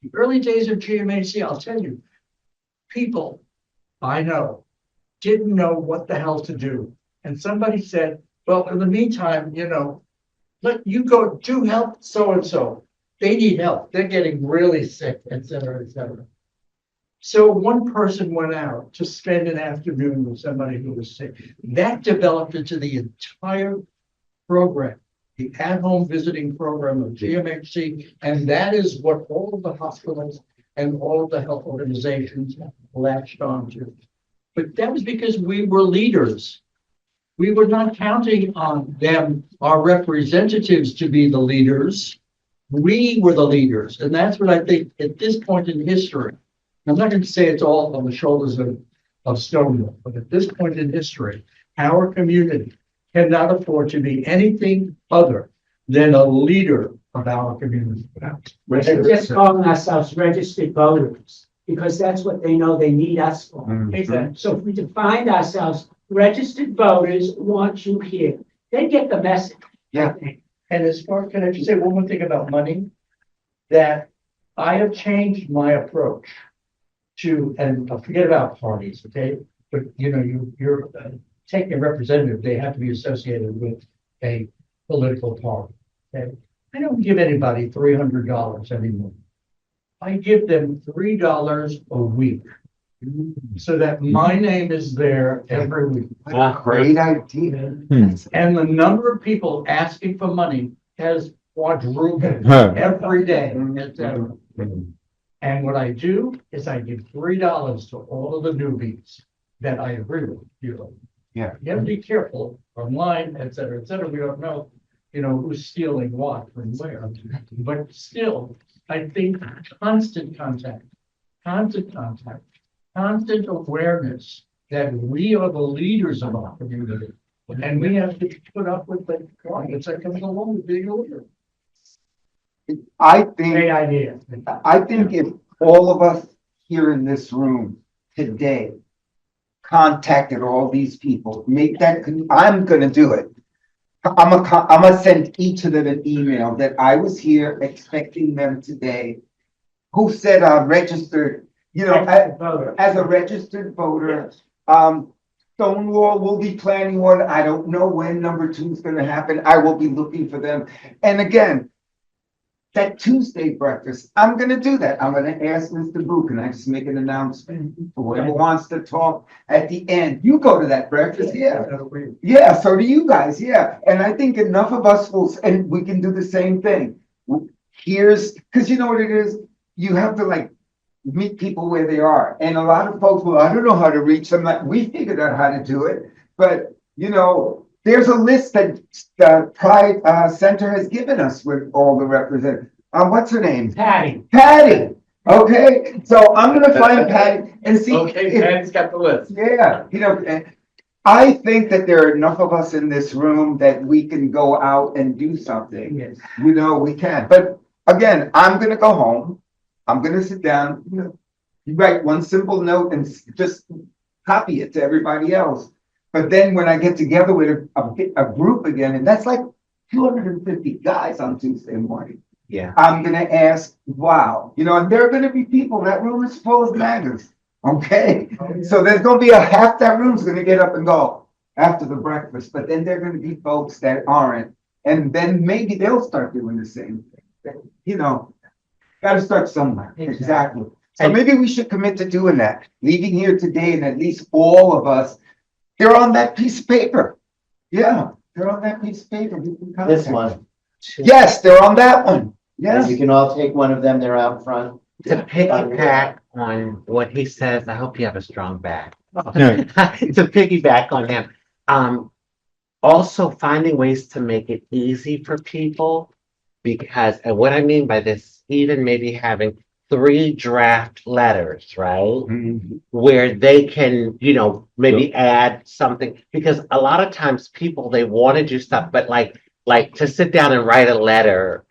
The early days of GMHC, I'll tell you, people I know didn't know what the hell to do. And somebody said, well, in the meantime, let you go do help so-and-so. They need help. They're getting really sick, et cetera, et cetera. So one person went out to spend an afternoon with somebody who was sick. That developed into the entire program, the at-home visiting program of GMHC, and that is what all of the hospitals and all of the health organizations latched onto. But that was because we were leaders. We were not counting on them, our representatives, to be the leaders. We were the leaders, and that's what I think at this point in history. I'm not going to say it's all on the shoulders of Stonewall, but at this point in history, our community cannot afford to be anything other than a leader of our community. We're just calling ourselves registered voters, because that's what they know they need us for. Exactly. So if we defined ourselves, registered voters want you here, they get the message. Yeah. And as far, can I just say one more thing about money? That I have changed my approach to, and forget about parties, okay? But you're taking a representative, they have to be associated with a political party. Okay? I don't give anybody $300 anymore. I give them $3 a week so that my name is there every week. Great idea. And the number of people asking for money has quadrupled every day, et cetera. And what I do is I give $3 to all of the newbies that I agree with. Yeah. You have to be careful online, et cetera, et cetera. We don't know, who's stealing what from where. But still, I think constant contact, constant awareness that we are the leaders of our community. And we have to put up with the clients that comes along with being a leader. I think. Great idea. I think if all of us here in this room today contacted all these people, I'm gonna do it. I'm gonna send each of them an email that I was here expecting them today, who said registered, as a registered voter. Stonewall will be planning one. I don't know when number 2 is gonna happen. I will be looking for them. And again, that Tuesday breakfast, I'm gonna do that. I'm gonna ask Mr. Boo, can I just make an announcement for whoever wants to talk at the end? You go to that breakfast, yeah. Yeah, so do you guys, yeah. And I think enough of us will, and we can do the same thing. Because you know what it is? You have to meet people where they are. And a lot of folks, well, I don't know how to reach them. We figured out how to do it, but there's a list that the Pride Center has given us with all the representatives. What's her name? Patty. Patty. Okay, so I'm gonna find Patty and see. Okay, Patty's got the list. Yeah, I think that there are enough of us in this room that we can go out and do something. Yes. We can. But again, I'm gonna go home. I'm gonna sit down, you write one simple note and just copy it to everybody else. But then when I get together with a group again, and that's like 250 guys on Tuesday morning, Yeah. I'm gonna ask, wow, and there are gonna be people, that room is full of maggers, okay? So there's gonna be half that room's gonna get up and go after the breakfast, but then there are gonna be folks that aren't. And then maybe they'll start doing the same thing, gotta start somewhere, exactly. So And- maybe we should commit to doing that, leaving here today and at least all of us, they're on that piece of paper. Yeah, they're on that piece of paper. We can This contact them. one, Yes, they're on that one. and Yes. you can all take one of them, they're out front. To piggyback on what he says, I hope you have a strong back. Yeah. To piggyback on him, also finding ways to make it easy for people. Because, and what I mean by this, even maybe having 3 draft letters, right? Mhm. Where they can, maybe add something, because a lot of times people, they want to do stuff, but like to sit down and write a letter,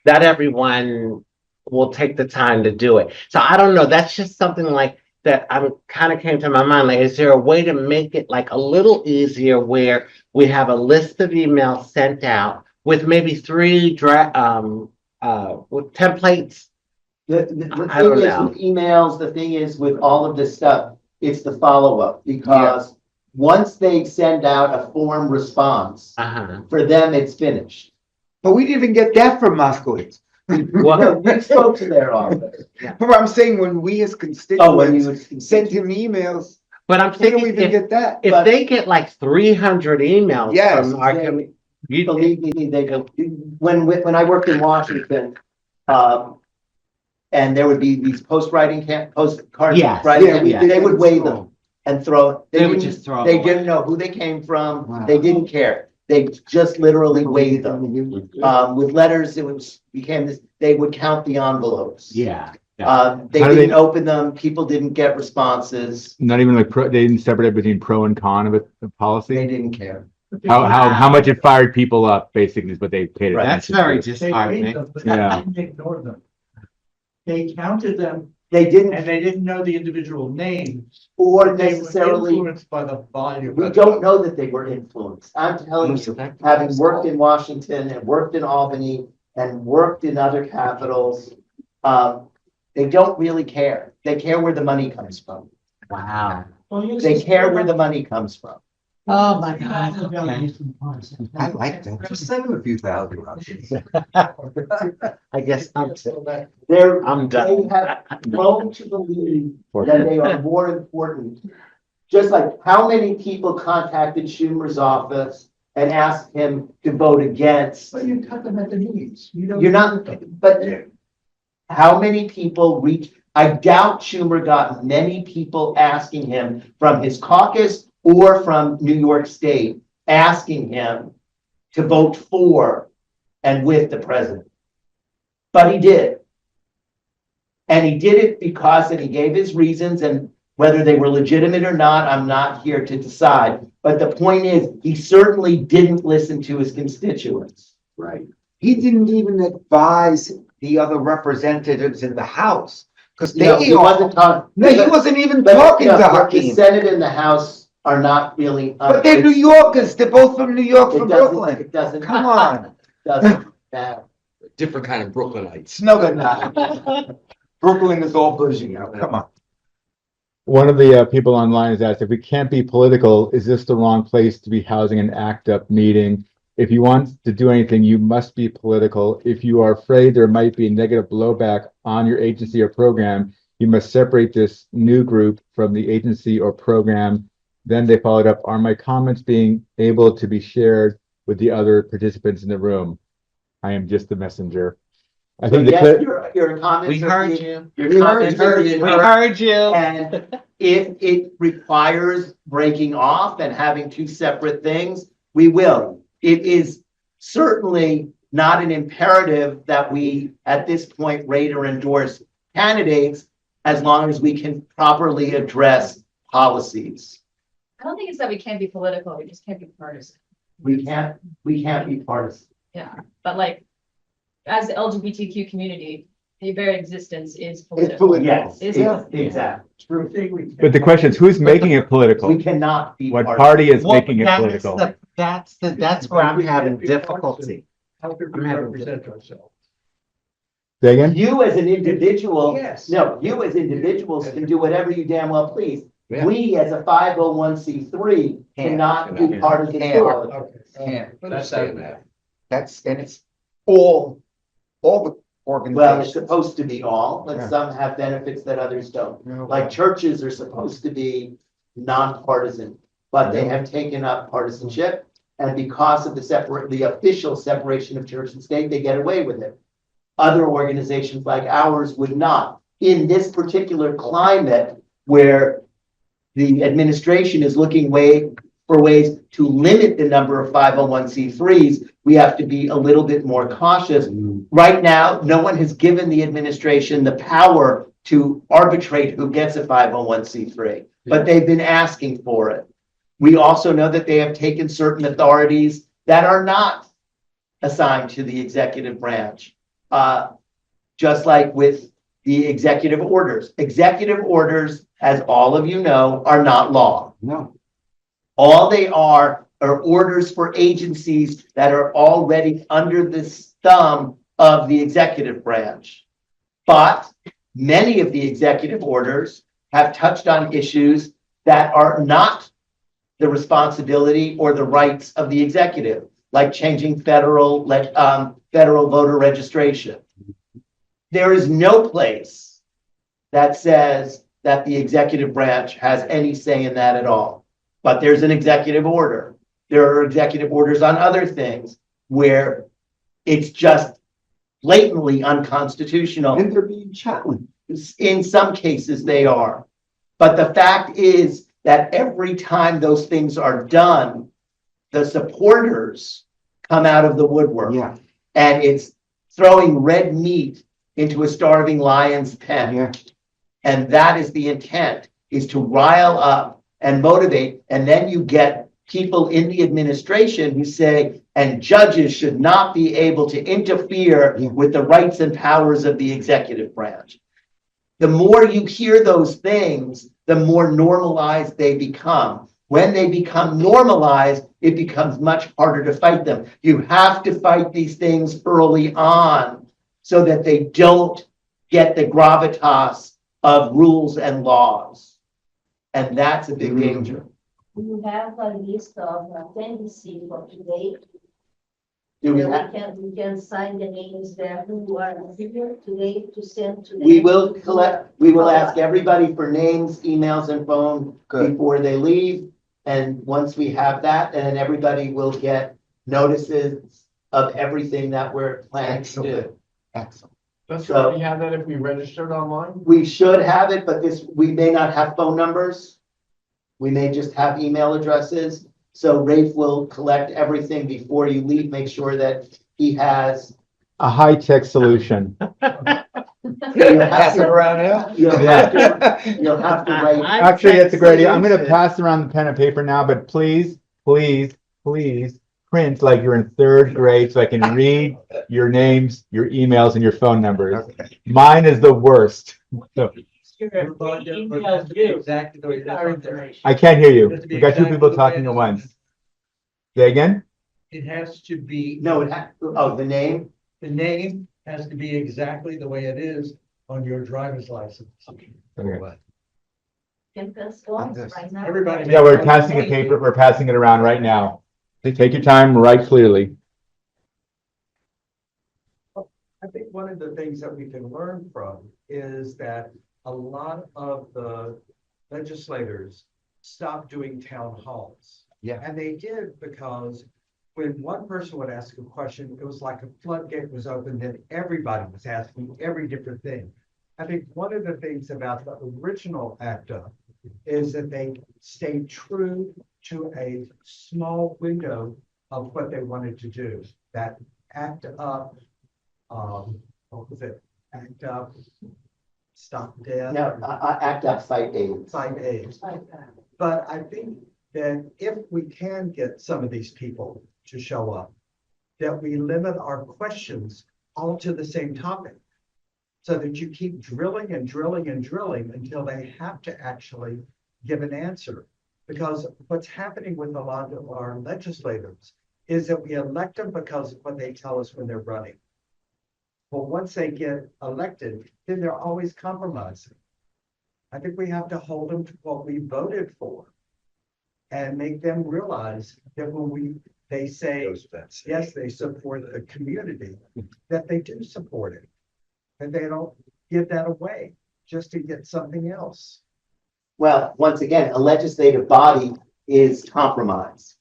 not everyone will take the time to do it. So I don't know, that's just something like that kind of came to my mind. Like, is there a way to make it like a little easier where we have a list of emails sent out with maybe 3 with templates? The I don't thing is know. with emails, the thing is with all of this stuff, it's the follow-up, because once they send out a form response, Uh-huh. for them, it's finished. But we didn't even get that from Moskowitz. No, you spoke to their office. But I'm saying when we as Oh, when you constituents would send him emails, But I'm we don't thinking even get that. if they get like 300 emails Yes, from our they- community, you Believe me, they go, when I worked in Washington, and there would be these postcard Yes, writing, yeah, we camps, did they would that weigh at them school. and throw. They would didn't- just throw They them didn't know who they came from, Wow. they didn't care, they just literally weighed them. With letters, became this, they would count the envelopes. yeah. They How do they- didn't open them, people didn't get responses, Not even like they didn't separate between pro and con of the policy. they didn't care. How much it fired people up basically is what they paid Right. That's attention very to. They read disheartening. them, but Yeah. they didn't ignore them. They counted them They didn't, and they didn't know the individual names. or They were necessarily, influenced by the volume. we don't know that they were influenced. I'm telling you, having worked in Washington and worked in Albany and worked in other capitals, they don't really care. They care where the money comes from. Wow. They care where the money comes from. Oh, my God. I like that. Just send him a few thousand Russians. I guess I'm They done. have grown to believe that they are more important. Just like how many people contacted Schumer's office and asked him to vote against. But you cut them at the knees. You don't. You're not, but how many people I doubt Schumer got many people asking him from his caucus or from New York State, asking him to vote for and with the president. But he did. And he did it because, and he gave his reasons, and whether they were legitimate or not, I'm not here to decide. But the point is, he certainly didn't listen to his constituents. Right. He didn't even advise the other representatives in the House, because You know, they he wasn't talking. no, he wasn't even But, talking you know, to The Hakeem. Senate and the House are not really. But they're New Yorkers. They're both from New York, It from doesn't- Brooklyn. It doesn't. Come on. Doesn't matter. Different kind of Brooklynites. No, they're not. Brooklyn is all bougie now. Come on. One of the people online has asked, if we can't be political, is this the wrong place to be housing an ACT UP meeting? If you want to do anything, you must be political. If you are afraid there might be negative blowback on your agency or program, you must separate this new group from the agency or program. Then they followed up, are my comments being able to be shared with the other participants in the room? I am just the messenger. I So think the yes, clip, your comments. We are heard being- you. Your We heard comments you. are being We heard. heard you. And if it requires breaking off and having 2 separate things, we will. It is certainly not an imperative that we, at this point, rate or endorse candidates as long as we can properly address policies. I don't think it's that we can't be political, we just can't be partisan. We can't be partisan. Yeah, but like, as the LGBTQ community, the very existence is It's political. political. Yes, Is exactly. True. But the question is, who's making it political? We cannot be What part of party is Well, making it that's political? that's where I'm having difficulty. How could we I'm having represent ourselves? Say again? You as an individual, Yes. no, you as individuals can do whatever you damn well please. Yeah. We as a 501c3 cannot be part of the Can't. board. Okay. Can't. Understand that. And it's all the Well, it's organizations. supposed to be all, but Yeah. some have benefits that others don't. No. Like churches are supposed to be nonpartisan, but they have taken up partisanship. And because of the official separation of church and state, they get away with it. Other organizations like ours would not. In this particular climate where the administration is looking for ways to limit the number of 501c3s, we have to be a little bit more cautious. Right now, no one has given the administration the power to arbitrate who gets a 501c3, but they've been asking for it. We also know that they have taken certain authorities that are not assigned to the executive branch. Just like with the executive orders. Executive orders, as all of you know, are not law. No. All they are orders for agencies that are already under the thumb of the executive branch. But many of the executive orders have touched on issues that are not the responsibility or the rights of the executive, like changing federal voter registration. There is no place that says that the executive branch has any say in that at all. But there's an executive order. There are executive orders on other things where it's just blatantly unconstitutional. And they're being challenged. In some cases, they are. But the fact is that every time those things are done, the supporters come out of the woodwork. Yeah, And it's throwing red meat into a starving lion's pen. yeah. And that is the intent, is to rile up and motivate. And then you get people in the administration who say, and judges should not be able to interfere Yeah. with the rights and powers of the executive branch. The more you hear those things, the more normalized they become. When they become normalized, it becomes much harder to fight them. You have to fight these things early on so that they don't get the gravitas of rules and laws. And that's a big danger. You have a list of attendees for today. Do we So have, we can sign the names there who are here today to send to them. we will ask everybody for names, emails, and phone Good. before they leave. And once we have that, then everybody will get notices of everything that we're planning to do. Excellent. Does So- we have that if we registered online? We should have it, but we may not have phone numbers. We may just have email addresses. So Rafe will collect everything before you leave, make sure that he has. A high-tech solution. You'll have Pass it to, around now? you'll have to write. Actually, that's a great idea. I'm gonna pass around the pen and paper now, but please, please, please print like you're in third grade so I can read your names, your emails, and your phone numbers. Okay. Mine is the worst. So Emails you. Exactly the way it is Our out there. information. I can't hear you. Just to be We got two exactly people the way talking it at is. once. Say again? It has to be. No, the name? The name has to be exactly the way it is on your driver's license. Okay. Can pass on This. right now. Everybody. Yeah, we're passing a paper, we're passing it around right now. Take your time, write clearly. I think one of the things that we can learn from is that a lot of the legislators stopped doing town halls. Yeah. And they did because when one person would ask a question, it was like a floodgate was opened and everybody was asking every different thing. I think one of the things about the original ACTA is that they stayed true to a small window of what they wanted to do. That ACT UP, what was it? ACT UP, Stop Death. No, act up, fight AIDS. Fight AIDS. But I think that if we can get some of these people to show up, that we limit our questions all to the same topic. So that you keep drilling and drilling and drilling until they have to actually give an answer. Because what's happening with a lot of our legislators is that we elect them because of what they tell us when they're running. But once they get elected, then they're always compromising. I think we have to hold them to what we voted for and make them realize that when they say, yes, they support the community, that they do support it. And they don't give that away just to get something else. Well, once again, a legislative body is compromise.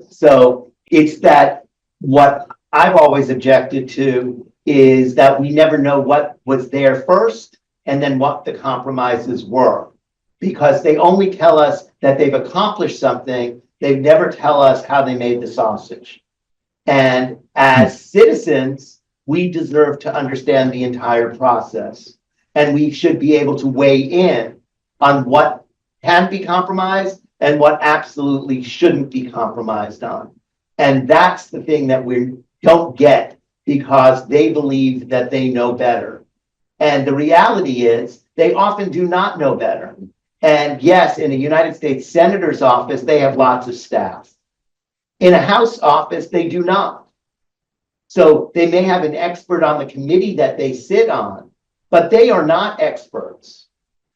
So it's that what I've always objected to is that we never know what was there first and then what the compromises were. Because they only tell us that they've accomplished something, they never tell us how they made the sausage. And as citizens, we deserve to understand the entire process. And we should be able to weigh in on what can be compromised and what absolutely shouldn't be compromised on. And that's the thing that we don't get because they believe that they know better. And the reality is they often do not know better. And yes, in a United States Senator's office, they have lots of staff. In a House office, they do not. So they may have an expert on the committee that they sit on, but they are not experts.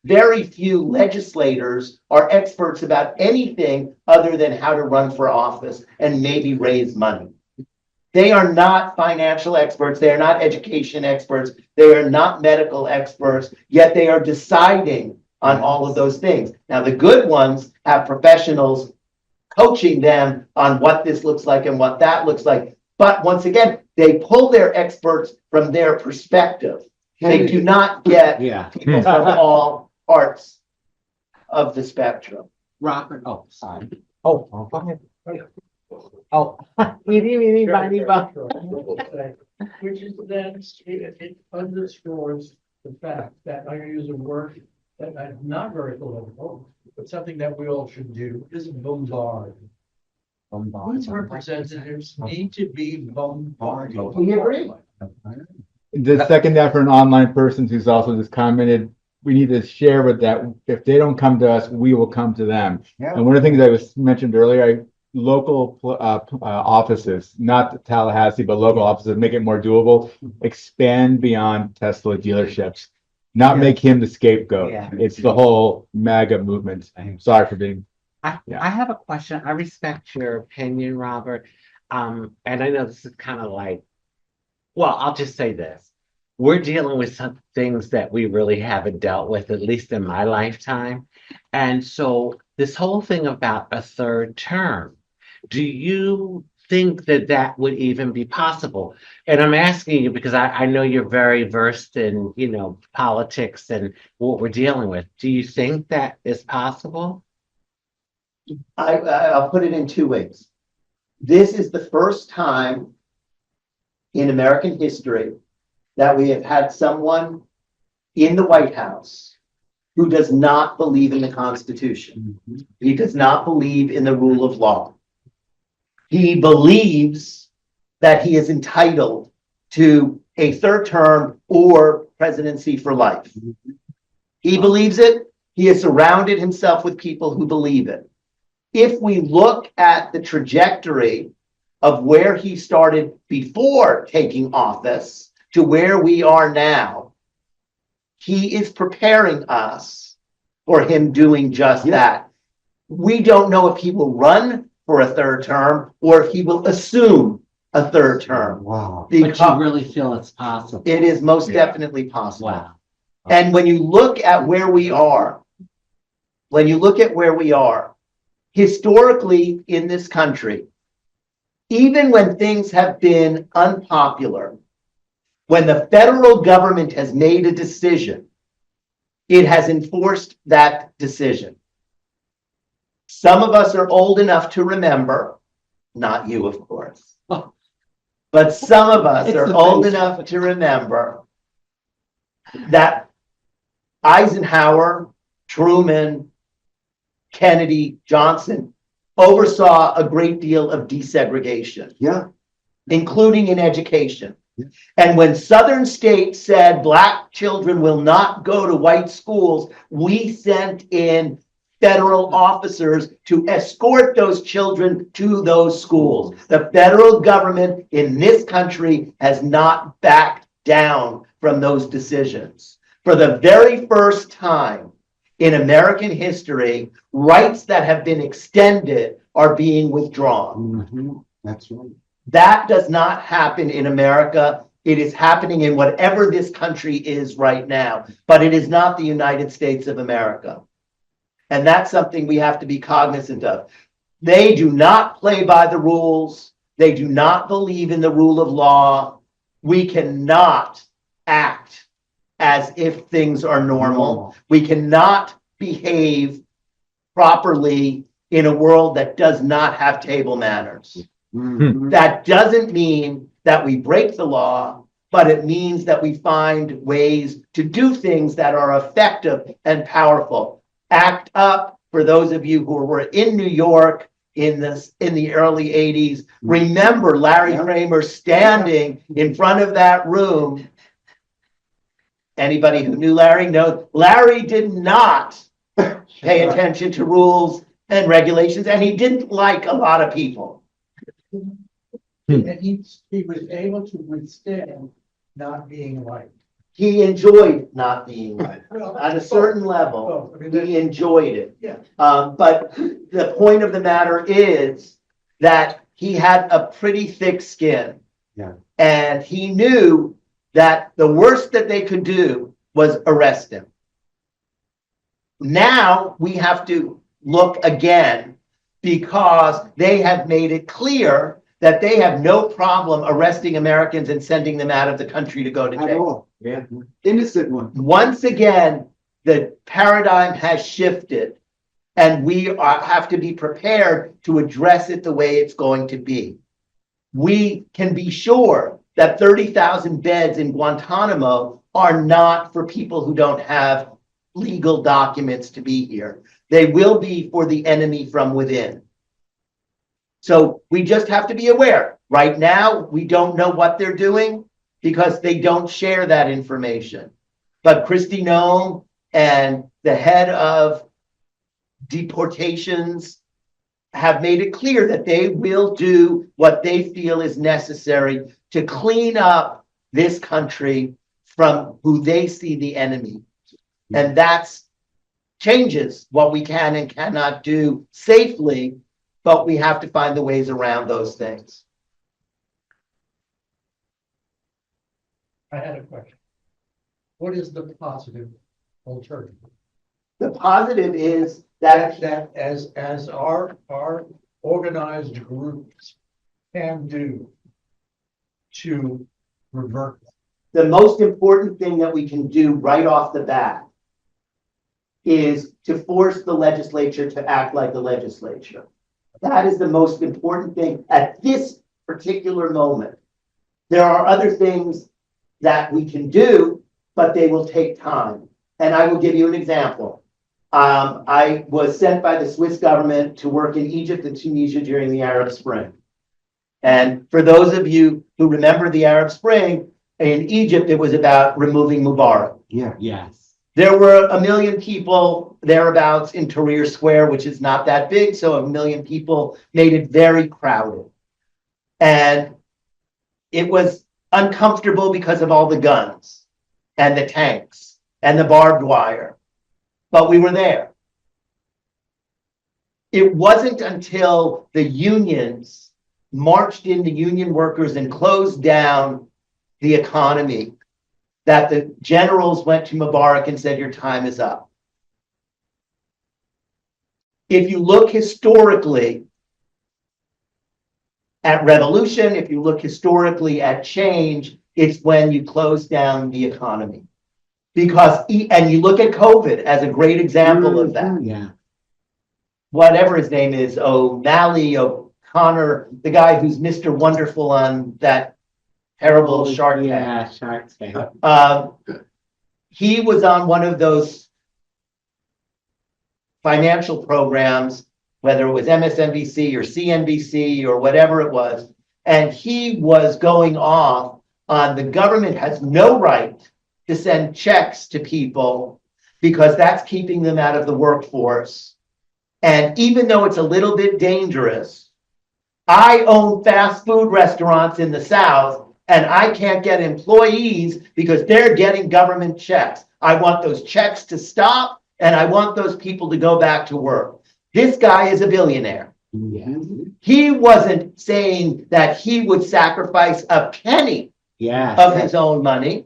Very few legislators are experts about anything other than how to run for office and maybe raise money. They are not financial experts. They are not education experts. They are not medical experts, yet they are deciding on all of those things. Now, the good ones have professionals coaching them on what this looks like and what that looks like. But once again, they pull their experts from their perspective. They do not get people from all parts of the spectrum. Robert, oh, sorry. Oh, go ahead. Oh, anybody, Which is that it underscores the fact that I use a word that I'm not very political, but something that we all should do is bombard. These representatives need to be bombarded. We agree. The second that for an online person who's also just commented, we need to share with that. If they don't come to us, we will come to them. Yeah. And one of the things I was mentioned earlier, local offices, not Tallahassee, but local offices, make it more doable. Expand beyond Tesla dealerships, not make him the scapegoat. Yeah. It's the whole MAGA movement. I'm sorry for being. I have a question. I respect your opinion, Robert. And I know this is kind of like, well, I'll just say this. We're dealing with some things that we really haven't dealt with, at least in my lifetime. And so this whole thing about a third term, do you think that that would even be possible? And I'm asking you because I know you're very versed in, politics and what we're dealing with. Do you think that is possible? I'll put it in two ways. This is the first time in American history that we have had someone in the White House who does not believe in the Constitution. He does not believe in the rule of law. He believes that he is entitled to a third term or presidency for life. He believes it. He has surrounded himself with people who believe it. If we look at the trajectory of where he started before taking office to where we are now, he is preparing us for him doing just that. We don't know if he will run for a third term or if he will assume a third term. Wow. But you really feel it's possible? It is most definitely possible. Wow. And when you look at where we are, historically in this country, even when things have been unpopular, when the federal government has made a decision, it has enforced that decision. Some of us are old enough to remember, not you, of course, but some of us are old enough to remember that Eisenhower, Truman, Kennedy, Johnson oversaw a great deal of desegregation. Yeah. Including in education. And when Southern states said black children will not go to white schools, we sent in federal officers to escort those children to those schools. The federal government in this country has not backed down from those decisions. For the very first time in American history, rights that have been extended are being withdrawn. That's right. That does not happen in America. It is happening in whatever this country is right now, but it is not the United States of America. And that's something we have to be cognizant of. They do not play by the rules. They do not believe in the rule of law. We cannot act as if things are normal. We cannot behave properly in a world that does not have table manners. That doesn't mean that we break the law, but it means that we find ways to do things that are effective and powerful. Act Up, for those of you who were in New York in the early 80s, remember Larry Kramer standing in front of that room. Anybody who knew Larry knows Larry did not pay attention to rules and regulations, and he didn't like a lot of people. And he was able to withstand not being liked. He enjoyed not being liked. Well, At a certain level, I mean, he enjoyed it. Yeah. But the point of the matter is that he had a pretty thick skin. Yeah. And he knew that the worst that they could do was arrest him. Now we have to look again because they have made it clear that they have no problem arresting Americans and sending them out of the country to go to jail. Yeah. Innocent one. Once again, the paradigm has shifted, and we have to be prepared to address it the way it's going to be. We can be sure that 30,000 beds in Guantanamo are not for people who don't have legal documents to be here. They will be for the enemy from within. So we just have to be aware. Right now, we don't know what they're doing because they don't share that information. But Kristi Noem and the head of deportations have made it clear that they will do what they feel is necessary to clean up this country from who they see the enemy. And that's changes what we can and cannot do safely, but we have to find the ways around those things. I had a question. What is the positive alternative? The positive is that That as our organized groups can do to revert that? the most important thing that we can do right off the bat is to force the legislature to act like the legislature. That is the most important thing at this particular moment. There are other things that we can do, but they will take time. And I will give you an example. I was sent by the Swiss government to work in Egypt and Tunisia during the Arab Spring. And for those of you who remember the Arab Spring, in Egypt, it was about removing Mubarak. Yeah. Yes. There were 1 million people thereabouts in Tahrir Square, which is not that big, so 1 million people made it very crowded. And it was uncomfortable because of all the guns and the tanks and the barbed wire. But we were there. It wasn't until the unions marched into union workers and closed down the economy that the generals went to Mubarak and said, your time is up. If you look historically at revolution, if you look historically at change, it's when you close down the economy. Because, and you look at COVID as a great example of that. Yeah. Whatever his name is, O'Connor, the guy who's Mr. Wonderful on that terrible Shark Tank. Yeah, Shark Tank. He was on one of those financial programs, whether it was MSNBC or CNBC or whatever it was, and he was going off the government has no right to send checks to people because that's keeping them out of the workforce. And even though it's a little bit dangerous, I own fast food restaurants in the South and I can't get employees because they're getting government checks. I want those checks to stop and I want those people to go back to work. This guy is a billionaire. He wasn't saying that he would sacrifice a penny Yeah. of his own money,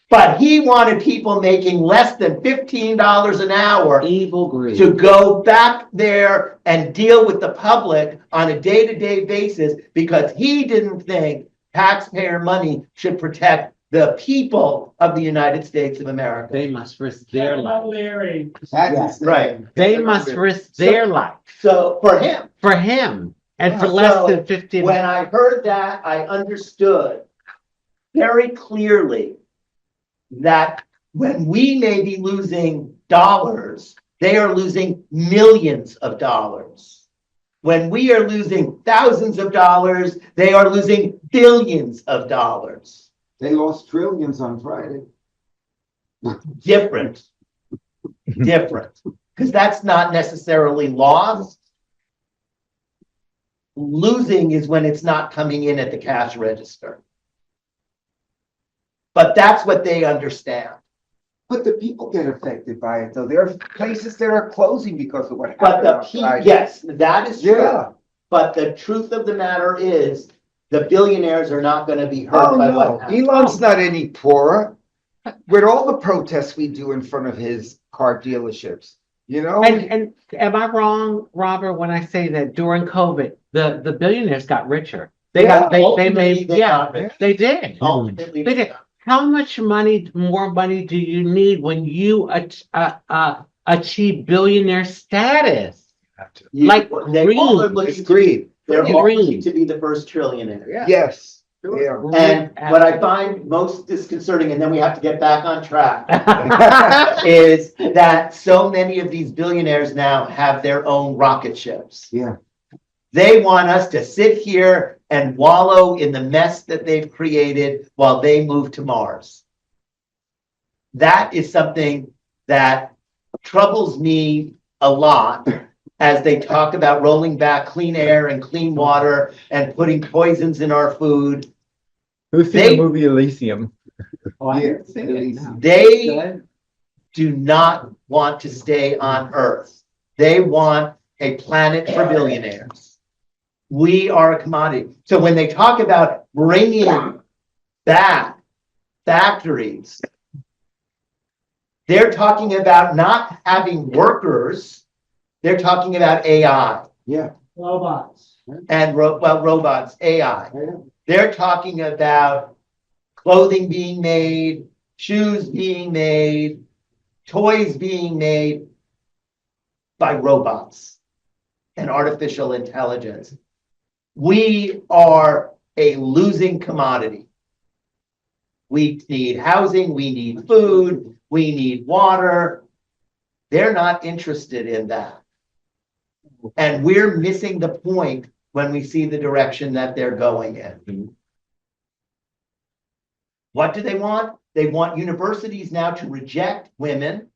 but he wanted people making less than $15 an hour Evil greed. to go back there and deal with the public on a day-to-day basis because he didn't think taxpayer money should protect the people of the United States of America. They must risk their life. Larry. That's Right. They must risk their life So for him, for him and for less So, than 15. when I heard that, I understood very clearly that when we may be losing dollars, they are losing millions of dollars. When we are losing thousands of dollars, they are losing billions of dollars. They lost trillions on Friday. Different. Because that's not necessarily loss. Losing is when it's not coming in at the cash register. But that's what they understand. But the people get affected by it, though. There are places that are closing because of what But happened on the Friday. yes, that is true. Yeah. But the truth of the matter is, the billionaires are not going to be hurt Oh, by no. what happened. Elon's not any poorer. With all the protests we do in front of his car dealerships, you know? And am I wrong, Robert, when I say that during COVID, the billionaires got richer? They got they Ultimately, made they yeah, got rich. they did. Ultimately, They did. How much more money do you need when you achieve billionaire status? Like they all are greed. looking It's to greed. they're Greed. all looking to be the first trillionaire. Yes. Yeah. And what I find most disconcerting, and then we have to get back on track, is that so many of these billionaires now have their own rocket ships. Yeah. They want us to sit here and wallow in the mess that they've created while they move to Mars. That is something that troubles me a lot as they talk about rolling back clean air and clean water and putting poisons in our food. Who's seen the movie Elysium? Oh, I Yeah. didn't see it. No. They do not want to stay on Earth. They want a planet for billionaires. We are a commodity. So when they talk about bringing back factories, they're talking about not having workers. They're talking about AI Yeah. Robots. and robots, AI. They're talking about clothing being made, shoes being made, toys being made by robots and artificial intelligence. We are a losing commodity. We need housing, we need food, we need water. They're not interested in that. And we're missing the point when we see the direction that they're going in. What do they want? They want universities now to reject women.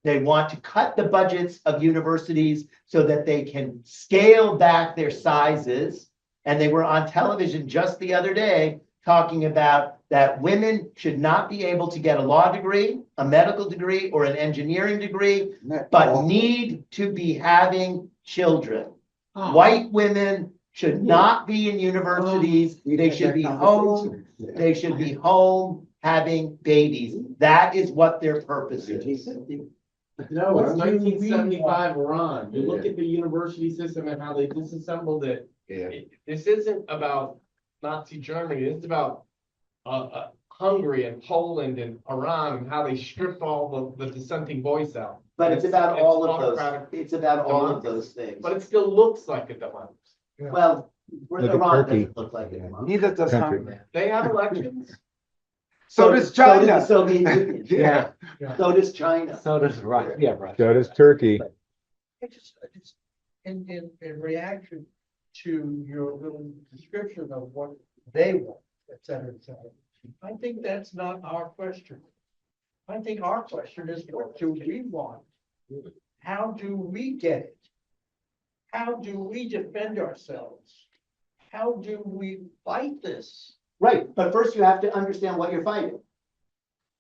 They want to cut the budgets of universities so that they can scale back their sizes. And they were on television just the other day talking about that women should not be able to get a law degree, a medical degree, or an engineering degree, but need to be having children. White women should not be in universities. They should be home. They should be home having babies. That is what their purpose is. No, it's 1975 Iran. You look at the university system and how they disassembled it. This isn't about Nazi Germany. It's about Hungary and Poland and Iran and how they stripped all the dissenting voice out. But it's about all of those. autocratic, It's about all of those things. But it still looks like a democracy. Well, Look at Iran Turkey. doesn't look like it. Neither does Country. Hungary. They have elections. So does China. So does the Soviet Union. Yeah. So does China. So does Russia. Yeah, Russia. So does Turkey. I just, in reaction to your little description of what they want, et cetera, et cetera. I think that's not our question. I think our question is, what do we want? How do we get it? How do we defend ourselves? How do we fight this? Right, but first you have to understand what you're fighting.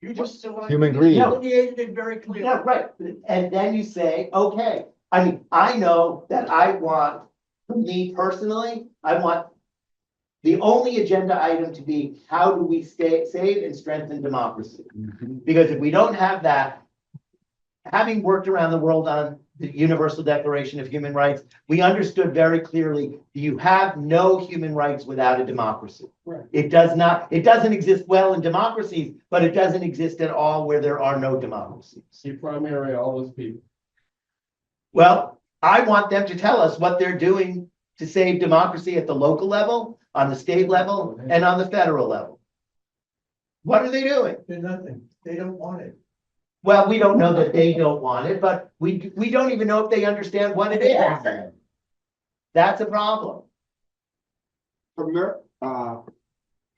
You just Human greed. delineated it very clearly. Yeah, right, and then you say, okay, I mean, I know that I want, for me personally, I want the only agenda item to be, how do we save and strengthen democracy? Because if we don't have that, having worked around the world on the Universal Declaration of Human Rights, we understood very clearly, you have no human rights without a democracy. Right. It doesn't exist well in democracies, but it doesn't exist at all where there are no democracies. You primary all those people. Well, I want them to tell us what they're doing to save democracy at the local level, on the state level, and on the federal level. What are they doing? They're nothing. They don't want it. Well, we don't know that they don't want it, but we don't even know if they understand what it is. That's a problem. Camilla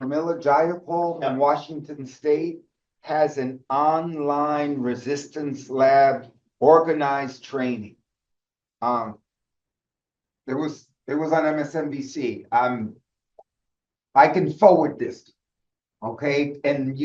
Jayapal in Washington State has an online resistance lab organized training. It was on MSNBC. I can forward this. Okay, and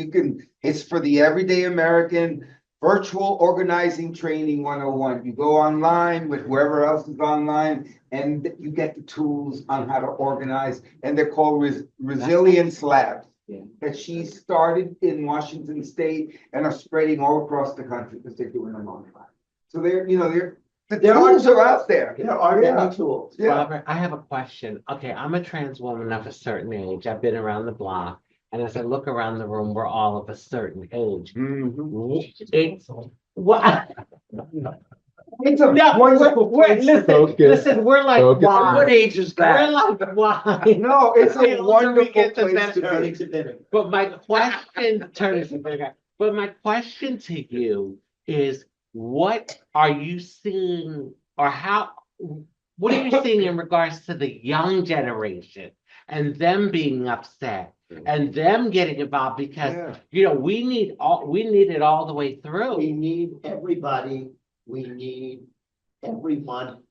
it's for the everyday American. Virtual Organizing Training 101. You go online with whoever else is online and you get the tools on how to organize, and they're called Resilience Labs. Yeah. That she started in Washington State and are spreading all across the country because they're doing them online. So the tools are out there. There are many tools. Yeah. Robert, I have a question. Okay, I'm a trans woman of a certain age. I've been around the block. And as I look around the room, we're all of a certain age. It's what? It's a No, wonderful place to listen, listen, we're like, Focus. why? What age is We're that? like, why? No, it's The a older we wonderful get, the place to better. be. But my question, but my question to you is, what are you seeing, or what are you seeing in regards to the young generation and them being upset and them getting involved? Because, Yeah. we need it all the way through. We need everybody, we need everyone,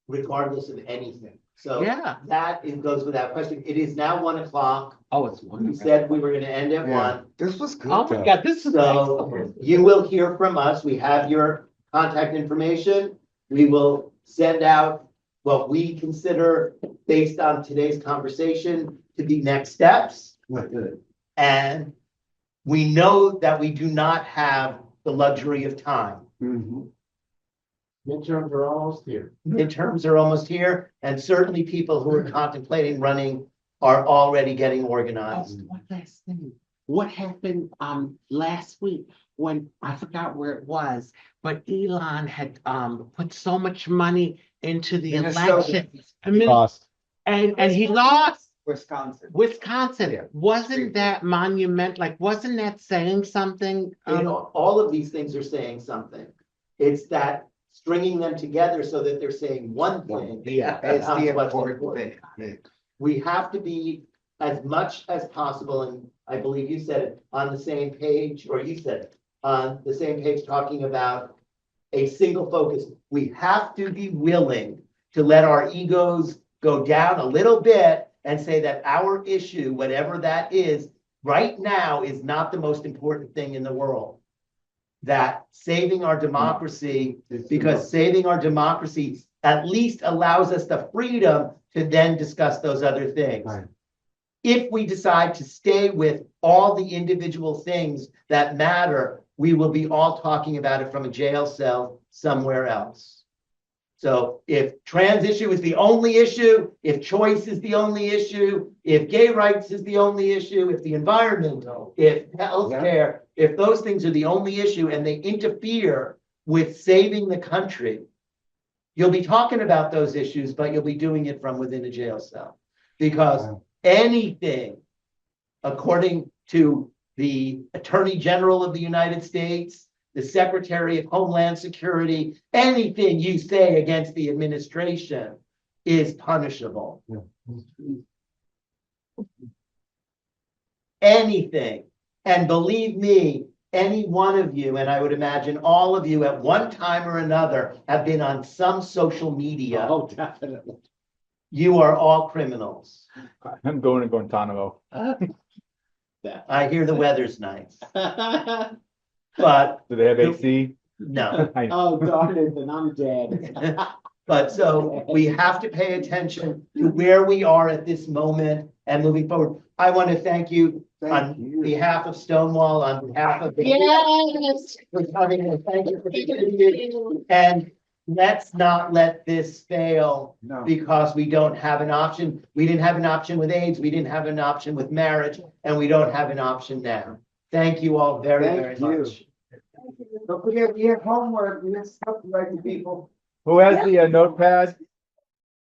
regardless of anything. So Yeah. goes without question. It is now 1:00. Oh, it's We wonderful. said we were gonna end at Yeah. 1. This was good. Oh my though. God, this is So excellent. you will hear from us. We have your contact information. We will send out what we consider, based on today's conversation, to be next steps. And we know that we do not have the luxury of time. Midterms are almost here. Midterms are almost here, and certainly people who are contemplating running are already getting organized. One last thing. What happened last week when I forgot where it was, but Elon had put so much money into the Minnesota. election. I mean, Cost. and he lost Wisconsin. Wisconsin. Yeah. Wasn't that monument? Like, wasn't that saying something? All of these things are saying something. It's that stringing them together so that they're saying one thing. Yeah. It's the becomes what's important thing. We have to be, as much as possible, and I believe you said it, on the same page, or you said it, on the same page, talking about a single focus. We have to be willing to let our egos go down a little bit and say that our issue, whatever that is, right now is not the most important thing in the world. That saving our democracy, because saving our democracy at least allows us the freedom to then discuss those other things. Right. If we decide to stay with all the individual things that matter, we will be all talking about it from a jail cell somewhere else. So if trans issue is the only issue, if choice is the only issue, if gay rights is the only issue, if the environment, if healthcare, if those things are the only issue and they interfere with saving the country, you'll be talking about those issues, but you'll be doing it from within a jail cell. Because anything, according to the Attorney General of the United States, the Secretary of Homeland Security, anything you say against the administration is punishable. anything. And believe me, any one of you, and I would imagine all of you at one time or another have been on some social media. Oh, definitely. You are all criminals. I'm going to Guantanamo. I hear the weather's nice, but Do they have AC? no. I- Oh, darn it, then I'm dead. But so we have to pay attention to where we are at this moment and moving forward. I want to thank you on behalf of Stonewall, on behalf of. Yes. For coming and thank you for being. And let's not let this fail No. because we don't have an option. We didn't have an option with AIDS, we didn't have an option with marriage, and we don't have an option now. Thank you all very, very Thank you. much. Don't forget, we have homework, we have stuff to write to people. Who has the notepad?